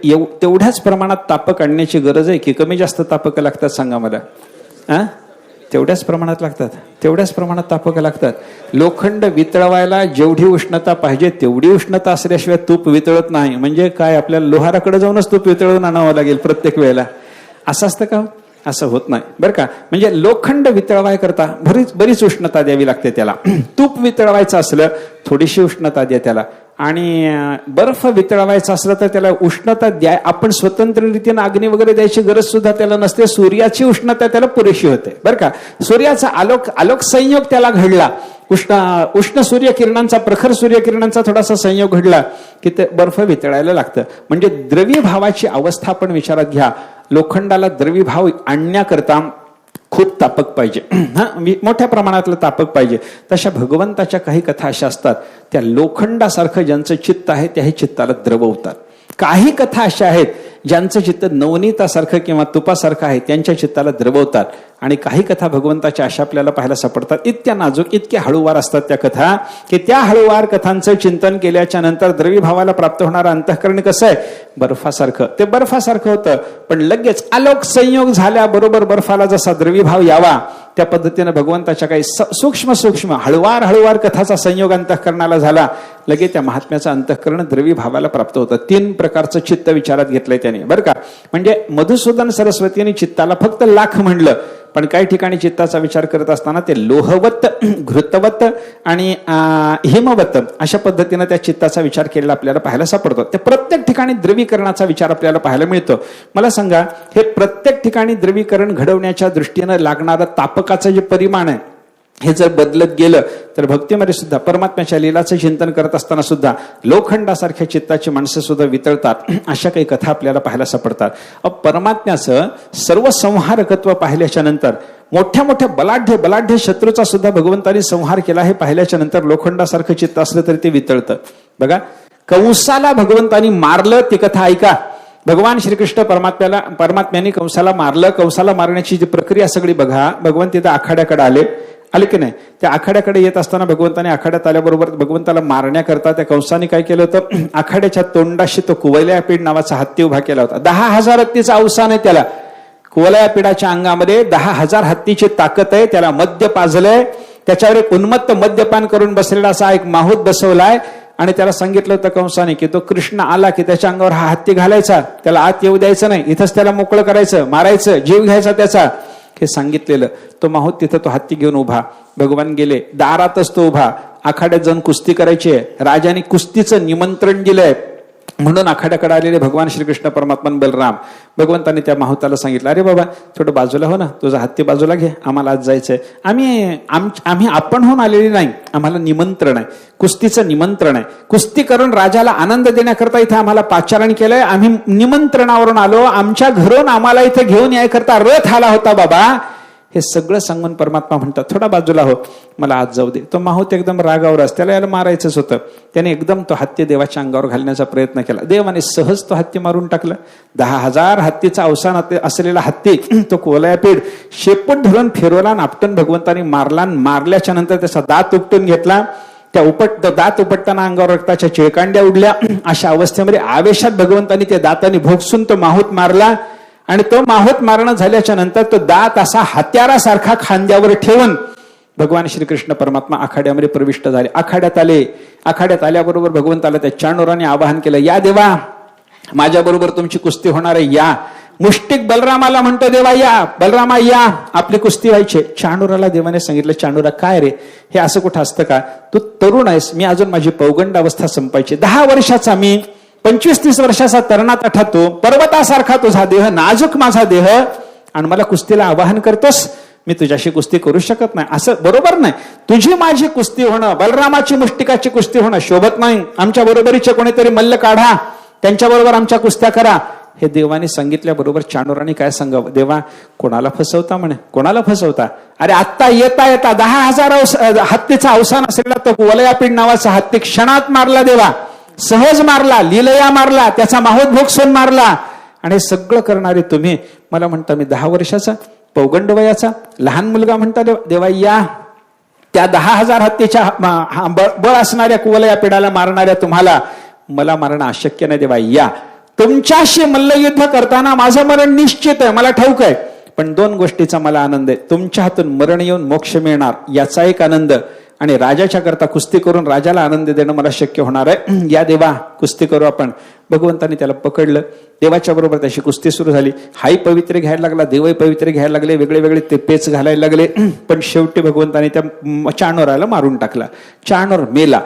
तेवढ्याच प्रमाणात तापक आणण्याची गरज आहे की कमी जास्त तापक लागतात सांगा मला? तेवढ्याच प्रमाणात लागतात, तेवढ्याच प्रमाणात तापक लागतात. लोखंड वितळवायला जेवढी उष्णता पाहिजे तेवढी उष्णता असल्याशिवाय तूप वितळत नाही. म्हणजे काय, आपल्याला लोहाराकडे जाऊनच तूप वितळवून आणावं लागेल प्रत्येक वेळेला? असं असतं का? असं होत नाही बरं का. म्हणजे लोखंड वितळवाय करता बरीच उष्णता द्यावी लागते त्याला. तूप वितळवायचं असलं थोडीशी उष्णता द्या त्याला. आणि बर्फ वितळवायचा असलं तर त्याला उष्णता द्या. आपण स्वतंत्र रीतीने अग्नी वगैरे द्यायची गरज सुद्धा त्याला नसते. सूर्याची उष्णता त्याला पुरेशी होते बरं का. सूर्याचा आलोक संयोग त्याला घडला, उष्ण सूर्यकिरणांचा, प्रखर सूर्यकिरणांचा थोडासा संयोग घडला की ते बर्फ वितळायला लागतं. म्हणजे द्रवीभावाची अवस्था पण विचारात घ्या. लोखंडाला द्रवीभाव आणण्याकरता खूप तापक पाहिजे, मोठ्या प्रमाणातलं तापक पाहिजे. तशा भगवंताच्या काही कथा अशा असतात, त्या लोखंडासारखं ज्यांचं चित्त आहे त्याही चित्ताला द्रववतात. काही कथा अशा आहेत ज्यांचं चित्त नवनीतासारखं किंवा तुपासारखं आहे, त्यांच्या चित्ताला द्रववतात. आणि काही कथा भगवंताच्या अशा आपल्याला पाहायला सापडतात, इतक्या नाजूक, इतक्या हळूवार असतात त्या कथा की त्या हळूवार कथांचं चिंतन केल्याच्या नंतर द्रवीभावाला प्राप्त होणारं अंतःकरण कसं आहे? बर्फासारखं. ते बर्फासारखं होतं, पण लगेच आलोक संयोग झाल्याबरोबर बर्फाला जसा द्रवीभाव यावा त्या पद्धतीनं भगवंताच्या काही सूक्ष्म हळूवार कथाचा संयोग अंतःकरणाला झाला, लगेच त्या महात्म्याचं अंतःकरण द्रवीभावाला प्राप्त होतं. 3 प्रकारचं चित्त विचारात घेतलंय त्याने बरं का. म्हणजे मधुसूदन सरस्वतीने चित्ताला फक्त लाख म्हणलं, पण काही ठिकाणी चित्ताचा विचार करत असताना ते लोहवत, घृतवत आणि हिमवत अशा पद्धतीनं त्या चित्ताचा विचार केलेला आपल्याला पाहायला सापडतो. त्या प्रत्येक ठिकाणी द्रवीकरणाचा विचार आपल्याला पाहायला मिळतो. मला सांगा, हे प्रत्येक ठिकाणी द्रवीकरण घडवण्याच्या दृष्टीनं लागणारं तापकाचं जे परिमाण आहे हे जर बदलत गेलं तर भक्तीमध्ये सुद्धा परमात्म्याच्या लीलाचं चिंतन करत असताना सुद्धा लोखंडासारख्या चित्ताची माणसं सुद्धा वितळतात. अशा काही कथा आपल्याला पाहायला सापडतात. परमात्म्याचं सर्व संहारकत्व पाहिल्याच्या नंतर मोठ्या बलाढ्य शत्रूचा सुद्धा भगवंतानी संहार केला हे पाहिल्याच्या नंतर लोखंडासारखं चित्त असलं तरी ते वितळतं. बघा, कंसाला भगवंतानी मारलं, ती कथा ऐका. भगवान श्रीकृष्ण परमात्म्याने कंसाला मारलं. कंसाला मारण्याची जी प्रक्रिया सगळी बघा. भगवंत तिथं आखाड्याकडे आले की नाही? त्या आखाड्याकडे येत असताना भगवंताने आखाड्यात आल्याबरोबर भगवंताला मारण्याकरता त्या कंसाने काय केलं होतं? आखाड्याच्या तोंडाशी तो कुवलयापीड नावाचा हत्ती उभा केला होता. 10,000 हत्तीचा अवसान आहे त्याला. कुवलयापीडाच्या अंगामध्ये 10,000 हत्तीची ताकद आहे. त्याला मद्य पाजलंय, त्याच्यावर एक उन्मत्त मद्यपान करून बसलेला असा एक माहूत बसवलाय. आणि त्याला सांगितलं होतं कंसाने की तो कृष्ण आला की त्याच्या अंगावर हा हत्ती घालायचा, त्याला आत येऊ द्यायचं नाही, इथंच त्याला मोकळं करायचं, मारायचं, जीव घ्यायचा त्याचा, हे सांगितलेलं. तो माहूत तिथं तो हत्ती घेऊन उभा. भगवान गेले, दारातच तो उभा. आखाड्यात जाऊन कुस्ती करायची आहे. राजाने कुस्तीचं निमंत्रण दिलंय म्हणून आखाड्याकडे आलेले भगवान श्रीकृष्ण परमात्मा बलराम भगवंताने त्या माहुताला सांगितलं, अरे बाबा थोडं बाजूला हो ना, तुझा हत्ती बाजूला घे, आम्हाला आज जायचंय. आम्ही आपण होऊन आलेली नाही, आम्हाला निमंत्रण आहे, कुस्तीचं निमंत्रण आहे. कुस्ती करून राजाला आनंद देण्याकरता इथे आम्हाला पाचारण केलंय. आम्ही निमंत्रणावरून आलो. आमच्या घरून आम्हाला इथे घेऊन यायकरता रथ आला होता बाबा. हे सगळं सांगून परमात्मा म्हणतात थोडा बाजूला हो, मला आज जाऊ दे. तो माहूत एकदम रागावर असतो, त्याला याला मारायचंच होतं. त्याने एकदम तो हत्ती देवाच्या अंगावर घालण्याचा प्रयत्न केला. देवाने सहज तो हत्ती मारून टाकला. 10,000 हत्तीचा अवसान असलेला हत्ती तो कोवलयापीठ शेपूट धरून फिरवला आणि आपटून भगवंतानी मारला. मारल्याच्या नंतर त्याचा दात उपटून घेतला. दात उपटताना अंगावर रक्ताच्या चिळकांड्या उडल्या. अशा अवस्थेमध्ये आवेशात भगवंतानी त्या दाताने भोगसून तो माहूत मारला. आणि तो माहूत मारणं झाल्याच्या नंतर तो दात असा हत्यारासारखा खांद्यावर ठेवून भगवान श्रीकृष्ण परमात्मा आखाड्यामध्ये प्रविष्ट झाले. आखाड्यात आले. आखाड्यात आल्याबरोबर भगवंताला त्या चाणूराने आवाहन केलं, या देवा, माझ्या बरोबर तुमची कुस्ती होणार आहे, या. मुष्टिक बलरामाला म्हणतो, देवा या, बलरामा या, आपली कुस्ती व्हायची. चाणूराला देवाने सांगितलं, चाणूरा काय रे, हे असं कुठं असतं का, तू तरुण आहेस, मी अजून माझी पौगंड अवस्था संपायची. 10 वर्षाचा मी, 25-30 वर्षाचा तरुणात तो, पर्वतासारखा तुझा देह, नाजूक माझा देह, आणि मला कुस्तीला आवाहन करतोस, मी तुझ्याशी कुस्ती करू शकत नाही. असं बरोबर नाही. तुझी माझी कुस्ती होणं, बलरामाची मुष्टिकाची कुस्ती होणं शोभत नाही. आमच्या बरोबरीचे कोणीतरी मल्ल काढा, त्यांच्याबरोबर आमच्या कुस्त्या करा. हे देवाने सांगितल्याबरोबर चाणूराने काय सांगावं, देवा कोणाला फसवता म्हणे, कोणाला फसवता. अरे आत्ता येता येता 10,000 हत्तीचा अवसान असलेला तो कोवलयापीठ नावाचा हत्ती क्षणात मारला देवा, सहज मारला, लीलया मारला, त्याचा माहूत भोगसून मारला. आणि हे सगळं करणारे तुम्ही मला म्हणता मी 10 वर्षाचा पौगंड वयाचा लहान मुलगा म्हणता देवा या. त्या 10,000 हत्तीच्या बळ असणाऱ्या कुवलयापीठाला मारणाऱ्या तुम्हाला मला मारणं अशक्य नाही देवा, या. तुमच्याशी मल्लयुद्ध करताना माझं मरण निश्चित आहे, मला ठाऊक आहे. पण 2 गोष्टीचा मला आनंद आहे, तुमच्या हातून मरण येऊन मोक्ष मिळणार याचा एक आनंद, आणि राजाच्या करता कुस्ती करून राजाला आनंद देणं मला शक्य होणार आहे. या देवा, कुस्ती करू आपण. भगवंतानी त्याला पकडलं. देवाच्या बरोबर त्याची कुस्ती सुरू झाली. हाही पवित्र घ्यायला लागला, देवही पवित्र घ्यायला लागले, वेगळे वेगळे ते पेच घालायला लागले. पण शेवटी भगवंतानी त्या चाणोराला मारून टाकला. चाणोर मेला.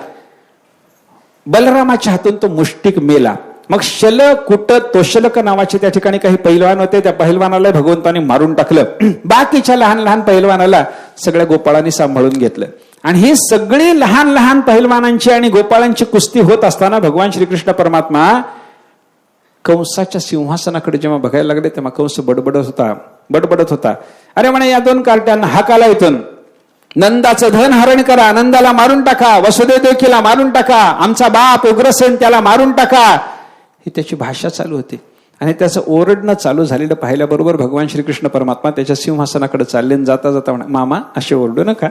बलरामाच्या हातून तो मुष्टिक मेला. मग शलकुट तोशलक नावाचे त्या ठिकाणी काही पैलवान होते, त्या पैलवानाला भगवंताने मारून टाकलं. बाकीच्या लहान लहान पैलवानाला सगळ्या गोपाळांनी सांभाळून घेतलं. आणि ही सगळी लहान लहान पैलवानांची आणि गोपाळांची कुस्ती होत असताना भगवान श्रीकृष्ण परमात्मा कंसाच्या सिंहासनाकडे जेव्हा बघायला लागले तेव्हा कंस बडबडत होता. अरे म्हणे, या 2 कार्ट्यांना हाकाला इथून, नंदाचं धन हरण करा, नंदाला मारून टाका, वसुदेव देवकीला मारून टाका, आमचा बाप उग्रसेन त्याला मारून टाका. ही त्याची भाषा चालू होती. आणि त्याचं ओरडणं चालू झालेलं पाहिल्याबरोबर भगवान श्रीकृष्ण परमात्मा त्याच्या सिंहासनाकडे चालले. जाता जाता म्हणा, मामा असे ओरडू नका,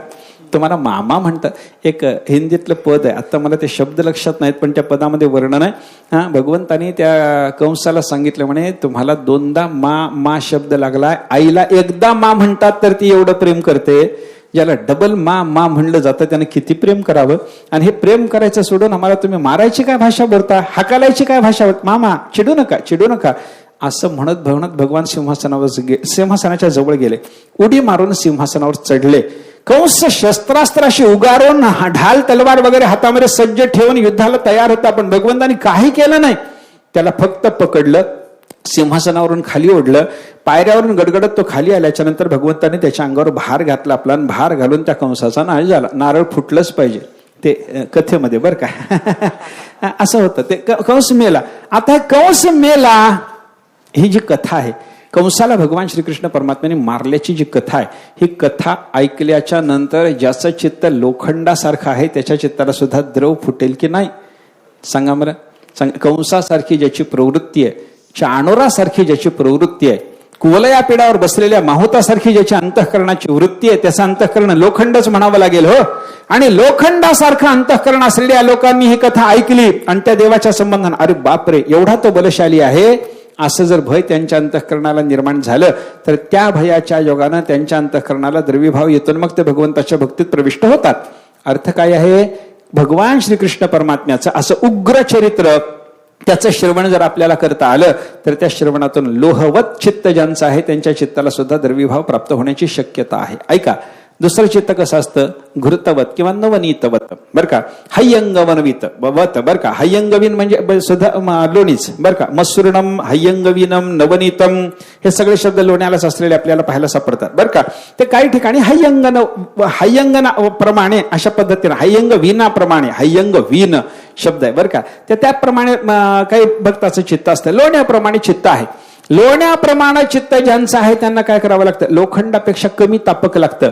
तुम्हाला मामा म्हणतात. एक हिंदीतलं पद आहे, आता मला ते शब्द लक्षात नाहीत, पण त्या पदामध्ये वर्णन आहे. भगवंतानी त्या कंसाला सांगितलं म्हणे, तुम्हाला 2दा मा शब्द लागलाय, आईला एकदा मा म्हणतात तर ती एवढं प्रेम करते, ज्याला डबल मा म्हणलं जातं त्यानं किती प्रेम करावं. आणि हे प्रेम करायचं सोडून आम्हाला तुम्ही मारायची काय भाषा बोलता, हाकालायची काय भाषा बोलता, मामा चिडू नका असं म्हणत भगवान सिंहासनाच्या जवळ गेले. उडी मारून सिंहासनावर चढले. कंस शस्त्रास्त्राशी उगारून ढाल तलवार वगैरे हातामध्ये सज्ज ठेवून युद्धाला तयार होता. पण भगवंतानी काही केलं नाही. त्याला फक्त पकडलं, सिंहासनावरून खाली ओढलं, पायऱ्यावरून गडगडत तो खाली आल्याच्या नंतर भगवंताने त्याच्या अंगावर भार घातला आपला. भार घालून त्या कंसाचा नाश झाला. नारळ फुटलंच पाहिजे ते कथेमध्ये, बरं का. असं होतं. ते कंस मेला. आता कंस मेला ही जी कथा आहे, कंसाला भगवान श्रीकृष्ण परमात्म्याने मारल्याची जी कथा आहे, ही कथा ऐकल्याच्या नंतर ज्याचं चित्त लोखंडासारखं आहे त्याच्या चित्ताला सुद्धा द्रव फुटेल की नाही सांगा बरं. कंसासारखी ज्याची प्रवृत्ती आहे, चाणोरासारखी ज्याची प्रवृत्ती आहे, कुवलयापीठावर बसलेल्या माहुतासारखी ज्याची अंतःकरणाची वृत्ती आहे, त्याचं अंतःकरण लोखंडच म्हणावं लागेल हो. आणि लोखंडासारखं अंतःकरण असलेल्या लोकांनी ही कथा ऐकली आणि त्या देवाच्या संबंधाने अरे बापरे, एवढा तो बलशाली आहे, असं जर भय त्यांच्या अंतःकरणाला निर्माण झालं तर त्या भयाच्या योगानं त्यांच्या अंतःकरणाला द्रव्यभाव येतो, मग ते भगवंताच्या भक्तीत प्रविष्ट होतात. अर्थ काय आहे, भगवान श्रीकृष्ण परमात्म्याचं असं उग्र चरित्र, त्याचं श्रवण जर आपल्याला करता आलं तर त्या श्रवणातून लोहवत चित्त ज्यांचं आहे त्यांच्या चित्ताला सुद्धा द्रव्यभाव प्राप्त होण्याची शक्यता आहे. ऐका, दुसरं चित्त कसं असतं, घृतवत किंवा नवनीतवत, बरं का. हय्यंगवनवित वत, बरं का. हय्यंगवीन म्हणजे सुद्धा लोणीच, बरं का. मसृणम, हय्यंगवीनम, नवनीतम हे सगळे शब्द लोण्यालाच असलेले आपल्याला पाहायला सापडतात, बरं का. ते काही ठिकाणी हय्यंगना प्रमाणे अशा पद्धतीने, हय्यंगवीनाप्रमाणे, हय्यंगवीन शब्द आहे, बरं का. त्याप्रमाणे काही भक्ताचं चित्त असतं, लोण्याप्रमाणे चित्त आहे. लोण्याप्रमाणे चित्त ज्यांचं आहे त्यांना काय करावं लागतं? लोखंडापेक्षा कमी तापक लागतं,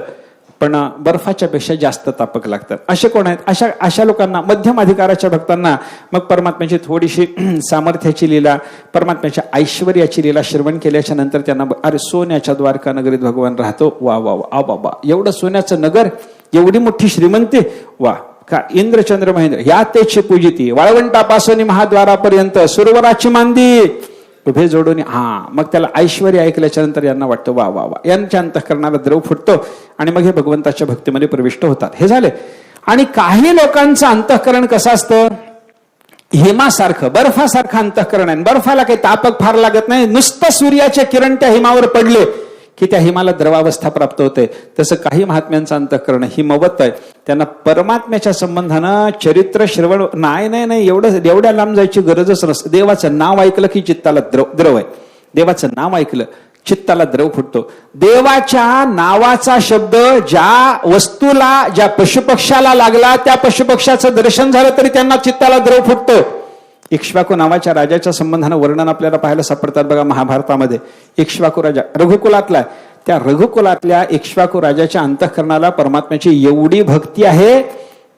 पण बर्फाच्या पेक्षा जास्त तापक लागतं. असे कोण आहेत? अशा लोकांना, मध्यम अधिकाराच्या भक्तांना मग परमात्म्याची थोडीशी सामर्थ्याची लीला, परमात्म्याच्या ऐश्वर्याची लीला श्रवण केल्याच्या नंतर त्यांना अरे सोन्याच्या द्वारका नगरीत भगवान राहतो, वा वा वा, आ बाबा एवढं सोन्याचं नगर, एवढी मोठी श्रीमंती, वा का इंद्रचंद्र महेंद्र या तेची पूजिती, वाळवंटापासून महाद्वारापर्यंत सुरवराची मांदी उभे जोडून, हा मग त्याला ऐश्वर ऐकल्याच्या नंतर यांना वाटतं वा वा वा, यांच्या अंतःकरणाला द्रव फुटतो आणि मग हे भगवंताच्या भक्तीमध्ये प्रविष्ट होतात. हे झाले. आणि काही लोकांचं अंतःकरण कसं असतं? हिमासारखं, बर्फासारखं अंतःकरण आहे. बर्फाला काही तापक फार लागत नाही, नुसतं सूर्याचे किरण त्या हिमावर पडले की त्या हिमाला द्रवावस्था प्राप्त होते. तसं काही महात्म्यांचं अंतःकरण हिमवत आहे. त्यांना परमात्म्याच्या संबंधानं चरित्र श्रवण नाही एवढ्या लांब जायची गरजच नसते. देवाचं नाव ऐकलं की चित्ताला द्रव आहे. देवाचं नाव ऐकलं चित्ताला द्रव फुटतो. देवाच्या नावाचा शब्द ज्या वस्तूला, ज्या पशुपक्षाला लागला त्या पशुपक्षाचं दर्शन झालं तरी त्यांना चित्ताला द्रव फुटतो. इक्ष्वाकू नावाच्या राजाच्या संबंधानं वर्णन आपल्याला पाहायला सापडतात बघा महाभारतामध्ये. इक्ष्वाकू राजा रघुकुलातला, त्या रघुकुलातल्या इक्ष्वाकू राजाच्या अंतःकरणाला परमात्म्याची एवढी भक्ती आहे,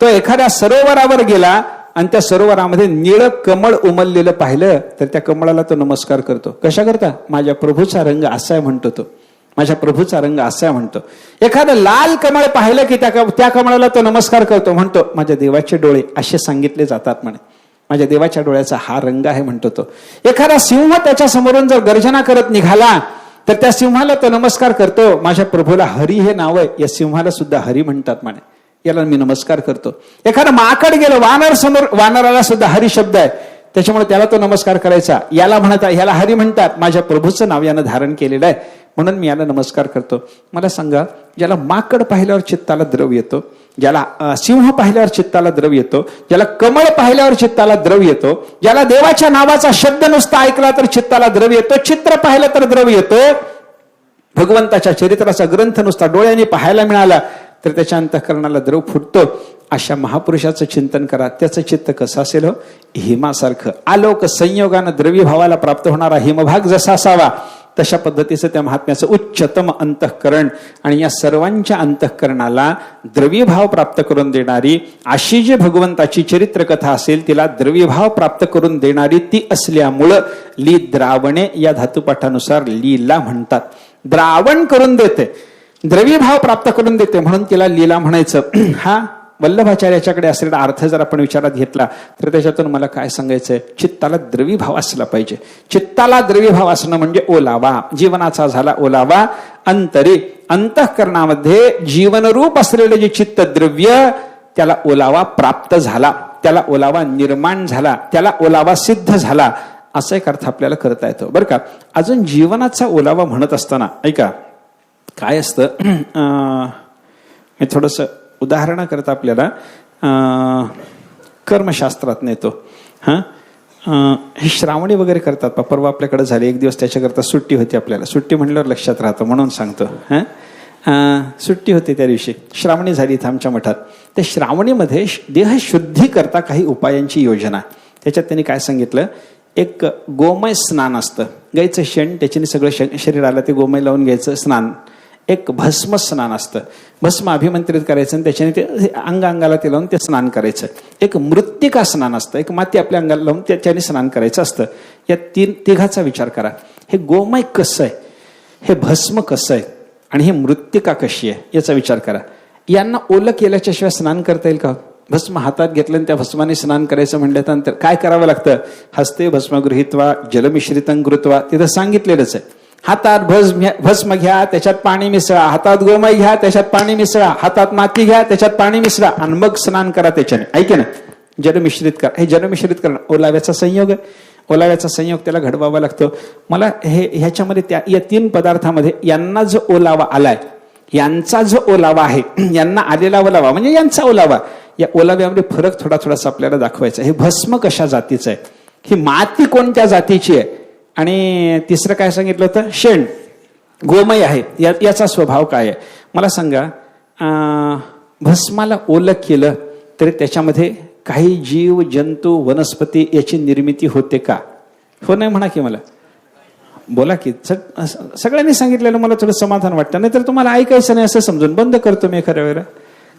तो एखाद्या सरोवरावर गेला आणि त्या सरोवरामध्ये निळ कमळ उमललेलं पाहिलं तर त्या कमळाला तो नमस्कार करतो. कशा करता? माझ्या प्रभूचा रंग असा आहे म्हणतो तो, माझ्या प्रभूचा रंग असा आहे म्हणतो. एखादं लाल कमळ पाहिलं की त्या कमळाला तो नमस्कार करतो, म्हणतो माझ्या देवाचे डोळे असे सांगितले जातात म्हणे, माझ्या देवाच्या डोळ्याचा हा रंग आहे म्हणतो तो. एखादा सिंह त्याच्या समोरून जर गर्जना करत निघाला तर त्या सिंहाला तो नमस्कार करतो, माझ्या प्रभूला हरी हे नाव आहे, या सिंहाला सुद्धा हरी म्हणतात म्हणे, याला मी नमस्कार करतो. एखादा माकड गेलं वानर समोर, वानराला सुद्धा हरी शब्द आहे, त्याच्यामुळे त्याला तो नमस्कार करायचा, याला म्हणतात, याला हरी म्हणतात, माझ्या प्रभूचं नाव यानं धारण केलेलं आहे म्हणून मी याला नमस्कार करतो. मला सांगा, ज्याला माकड पाहिल्यावर चित्ताला द्रव येतो, ज्याला सिंह पाहिल्यावर चित्ताला द्रव येतो, ज्याला कमळ पाहिल्यावर चित्ताला द्रव येतो, ज्याला देवाच्या नावाचा शब्द नुसता ऐकला तर चित्ताला द्रव येतो, चित्र पाहिलं तर द्रव येतो, भगवंताच्या चरित्राचा ग्रंथ नुसता डोळ्यांनी पाहायला मिळाला तर त्याच्या अंतःकरणाला द्रव फुटतो. अशा महापुरुषाचं चिंतन करा. त्याचं चित्त कसं असेल? हो, हिमासारखं. आलोक संयोगानं द्रवी भावाला प्राप्त होणारा हिमभाग जसा असावा तशा पद्धतीचं त्या महात्म्याचं उच्चतम अंतःकरण. आणि या सर्वांच्या अंतःकरणाला द्रवीभाव प्राप्त करून देणारी अशी जी भगवंताची चरित्रकथा असेल तिला द्रवीभाव प्राप्त करून देणारी ती असल्यामुळं ली द्रावणे या धातुपाठानुसार लीला म्हणतात. द्रावण करून देते, द्रवीभाव प्राप्त करून देते म्हणून तिला लीला म्हणायचं. हा वल्लभाचार्याच्याकडे असलेला अर्थ जर आपण विचारात घेतला तर त्याच्यातून मला काय सांगायचंय? चित्ताला द्रवीभाव असला पाहिजे. चित्ताला द्रवीभाव असणं म्हणजे ओलावा, जीवनाचा झाला ओलावा. अंतरी अंतःकरणामध्ये जीवनरूप असलेले जे चित्तद्रव्य त्याला ओलावा प्राप्त झाला, त्याला ओलावा निर्माण झाला, त्याला ओलावा सिद्ध झाला, असा एक अर्थ आपल्याला करता येतो बरं का. अजून जीवनाचा ओलावा म्हणत असताना ऐका काय असतं, मी थोडस उदाहरण करता आपल्याला कर्मशास्त्रात नेतो. हे श्रावणी वगैरे करतात. परवा आपल्याकडे झाले एक दिवस, त्याच्याकरता सुट्टी होती. आपल्याला सुट्टी म्हणल्यावर लक्षात राहतं म्हणून सांगतो. सुट्टी होती त्या दिवशी, श्रावणी झाली इथं आमच्या मठात. त्या श्रावणीमध्ये देह शुद्धी करता काही उपायांची योजना. त्याच्यात त्यांनी काय सांगितलं, एक गोमय स्नान असतं, गायचं शेण त्याच्याने सगळं शरीराला ते गोमय लावून घ्यायचं स्नान. एक भस्म स्नान असतं, भस्म अभिमंत्रित करायचं आणि त्याच्याने ते अंगाला ते लावून ते स्नान करायचं. एक मृत्तिका स्नान असतं, एक माती आपल्या अंगाला लावून त्याच्याने स्नान करायचं असतं. या तिघाचा विचार करा. हे गोमय कसं आहे, हे भस्म कसं आहे आणि हे मृत्तिका कशी आहे याचा विचार करा. यांना ओलं केल्याच्या शिवाय स्नान करता येईल का? भस्म हातात घेतलं आणि त्या भस्माने स्नान करायचं म्हटल्यानंतर काय करावं लागतं? हस्ते भस्म गृहीत्वा जलमिश्रितं कृत्वा, तिथं सांगितलेलंच आहे. हातात भस्म घ्या, त्याच्यात पाणी मिसळा, हातात गोमय घ्या, त्याच्यात पाणी मिसळा, हातात माती घ्या, त्याच्यात पाणी मिसळा आणि मग स्नान करा त्याच्याने. ऐके ना, जलमिश्रित करा. हे जलमिश्रित करणं ओलाव्याचा संयोग आहे. ओलाव्याचा संयोग त्याला घडवावा लागतो. मला ह्याच्यामध्ये या 3 पदार्थामध्ये यांना जो ओलावा आलाय, यांचा जो ओलावा आहे, यांना आलेला ओलावा म्हणजे यांचा ओलावा, या ओलाव्यामध्ये फरक थोडासा आपल्याला दाखवायचा. हे भस्म कशा जातीचं आहे, ही माती कोणत्या जातीची आहे, आणि तिसरं काय सांगितलं होतं, शेण गोमय आहे, याचा स्वभाव काय आहे. मला सांगा, भस्माला ओलं केलं तरी त्याच्यामध्ये काही जीव जंतू वनस्पती याची निर्मिती होते का? हो नाही म्हणा की मला. बोला की सगळ्यांनी सांगितलेलं मला थोडं समाधान वाटतं, नाही तर तुम्हाला ऐकायचं नाही असं समजून बंद करतो मी एखाद्या वेळेला.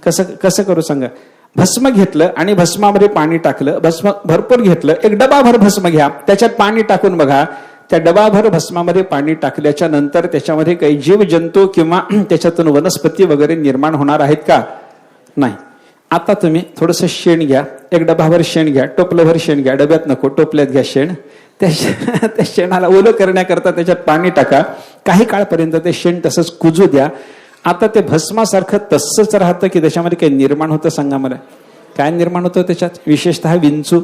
कसं कसं करू सांगा. भस्म घेतलं आणि भस्मामध्ये पाणी टाकलं, भस्म भरपूर घेतलं, एक डबाभर भस्म घ्या, त्याच्यात पाणी टाकून बघा. त्या डबाभर भस्मामध्ये पाणी टाकल्याच्या नंतर त्याच्यामध्ये काही जीव जंतू किंवा त्याच्यातून वनस्पती वगैरे निर्माण होणार आहेत का? नाही. आता तुम्ही थोडंसं शेण घ्या, एक डबाभर शेण घ्या, टोपलंभर शेण घ्या, डब्यात नको टोपल्यात घ्या शेण. त्या शेणाला ओलं करण्याकरता त्याच्यात पाणी टाका, काही काळपर्यंत ते शेण तसंच कुजू द्या. आता ते भस्मासारखं तसंच राहतं की त्याच्यामध्ये काही निर्माण होतं? सांगा मला. काय निर्माण होतं त्याच्यात? विशेषतः विंचू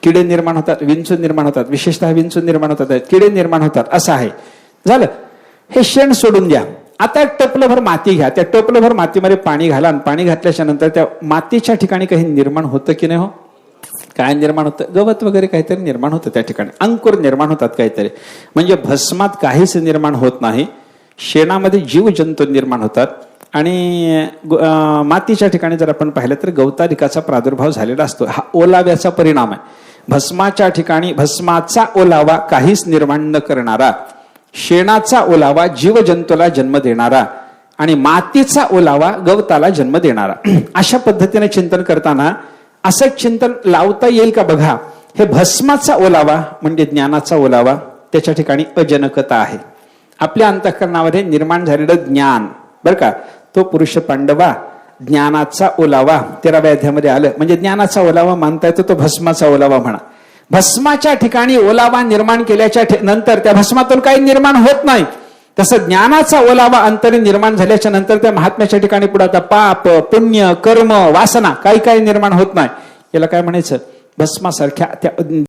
किडे निर्माण होतात, विंचू निर्माण होतात, विशेषतः विंचू निर्माण होतात, किडे निर्माण होतात, असं आहे. झालं. हे शेण सोडून द्या. आता एक टोपलंभर माती घ्या, त्या टोपलंभर मातीमध्ये पाणी घाला आणि पाणी घातल्याच्या नंतर त्या मातीच्या ठिकाणी काही निर्माण होतं की नाही? हो, काय निर्माण होतं? गवत वगैरे काहीतरी निर्माण होतं त्या ठिकाणी, अंकुर निर्माण होतात काहीतरी. म्हणजे भस्मात काहीच निर्माण होत नाही, शेणामध्ये जीवजंतू निर्माण होतात. आणि मातीच्या ठिकाणी जर आपण पाहिलं तर गवतारिकाचा प्रादुर्भाव झालेला असतो. हा ओलाव्याचा परिणाम आहे. भस्माच्या ठिकाणी भस्माचा ओलावा काहीच निर्माण न करणारा, शेणाचा ओलावा जीवजंतूला जन्म देणारा आणि मातीचा ओलावा गवताला जन्म देणारा. अशा पद्धतीने चिंतन करताना असं चिंतन लावता येईल का बघा. हे भस्माचा ओलावा म्हणजे ज्ञानाचा ओलावा, त्याच्या ठिकाणी अजनकता आहे. आपल्या अंतःकरणामध्ये निर्माण झालेलं ज्ञान बरं का, तो पुरुष पांडवा ज्ञानाचा ओलावा 13व्या अध्यायामध्ये आलं. म्हणजे ज्ञानाचा ओलावा मानता येतो तो भस्माचा ओलावा म्हणा. भस्माच्या ठिकाणी ओलावा निर्माण केल्याच्या नंतर त्या भस्मातून काही निर्माण होत नाही. तसं ज्ञानाचा ओलावा अंतरी निर्माण झाल्याच्या नंतर त्या महात्म्याच्या ठिकाणी पुढे आता पाप, पुण्य, कर्म, वासना काही काही निर्माण होत नाही. याला काय म्हणायचं? भस्मासारख्या त्या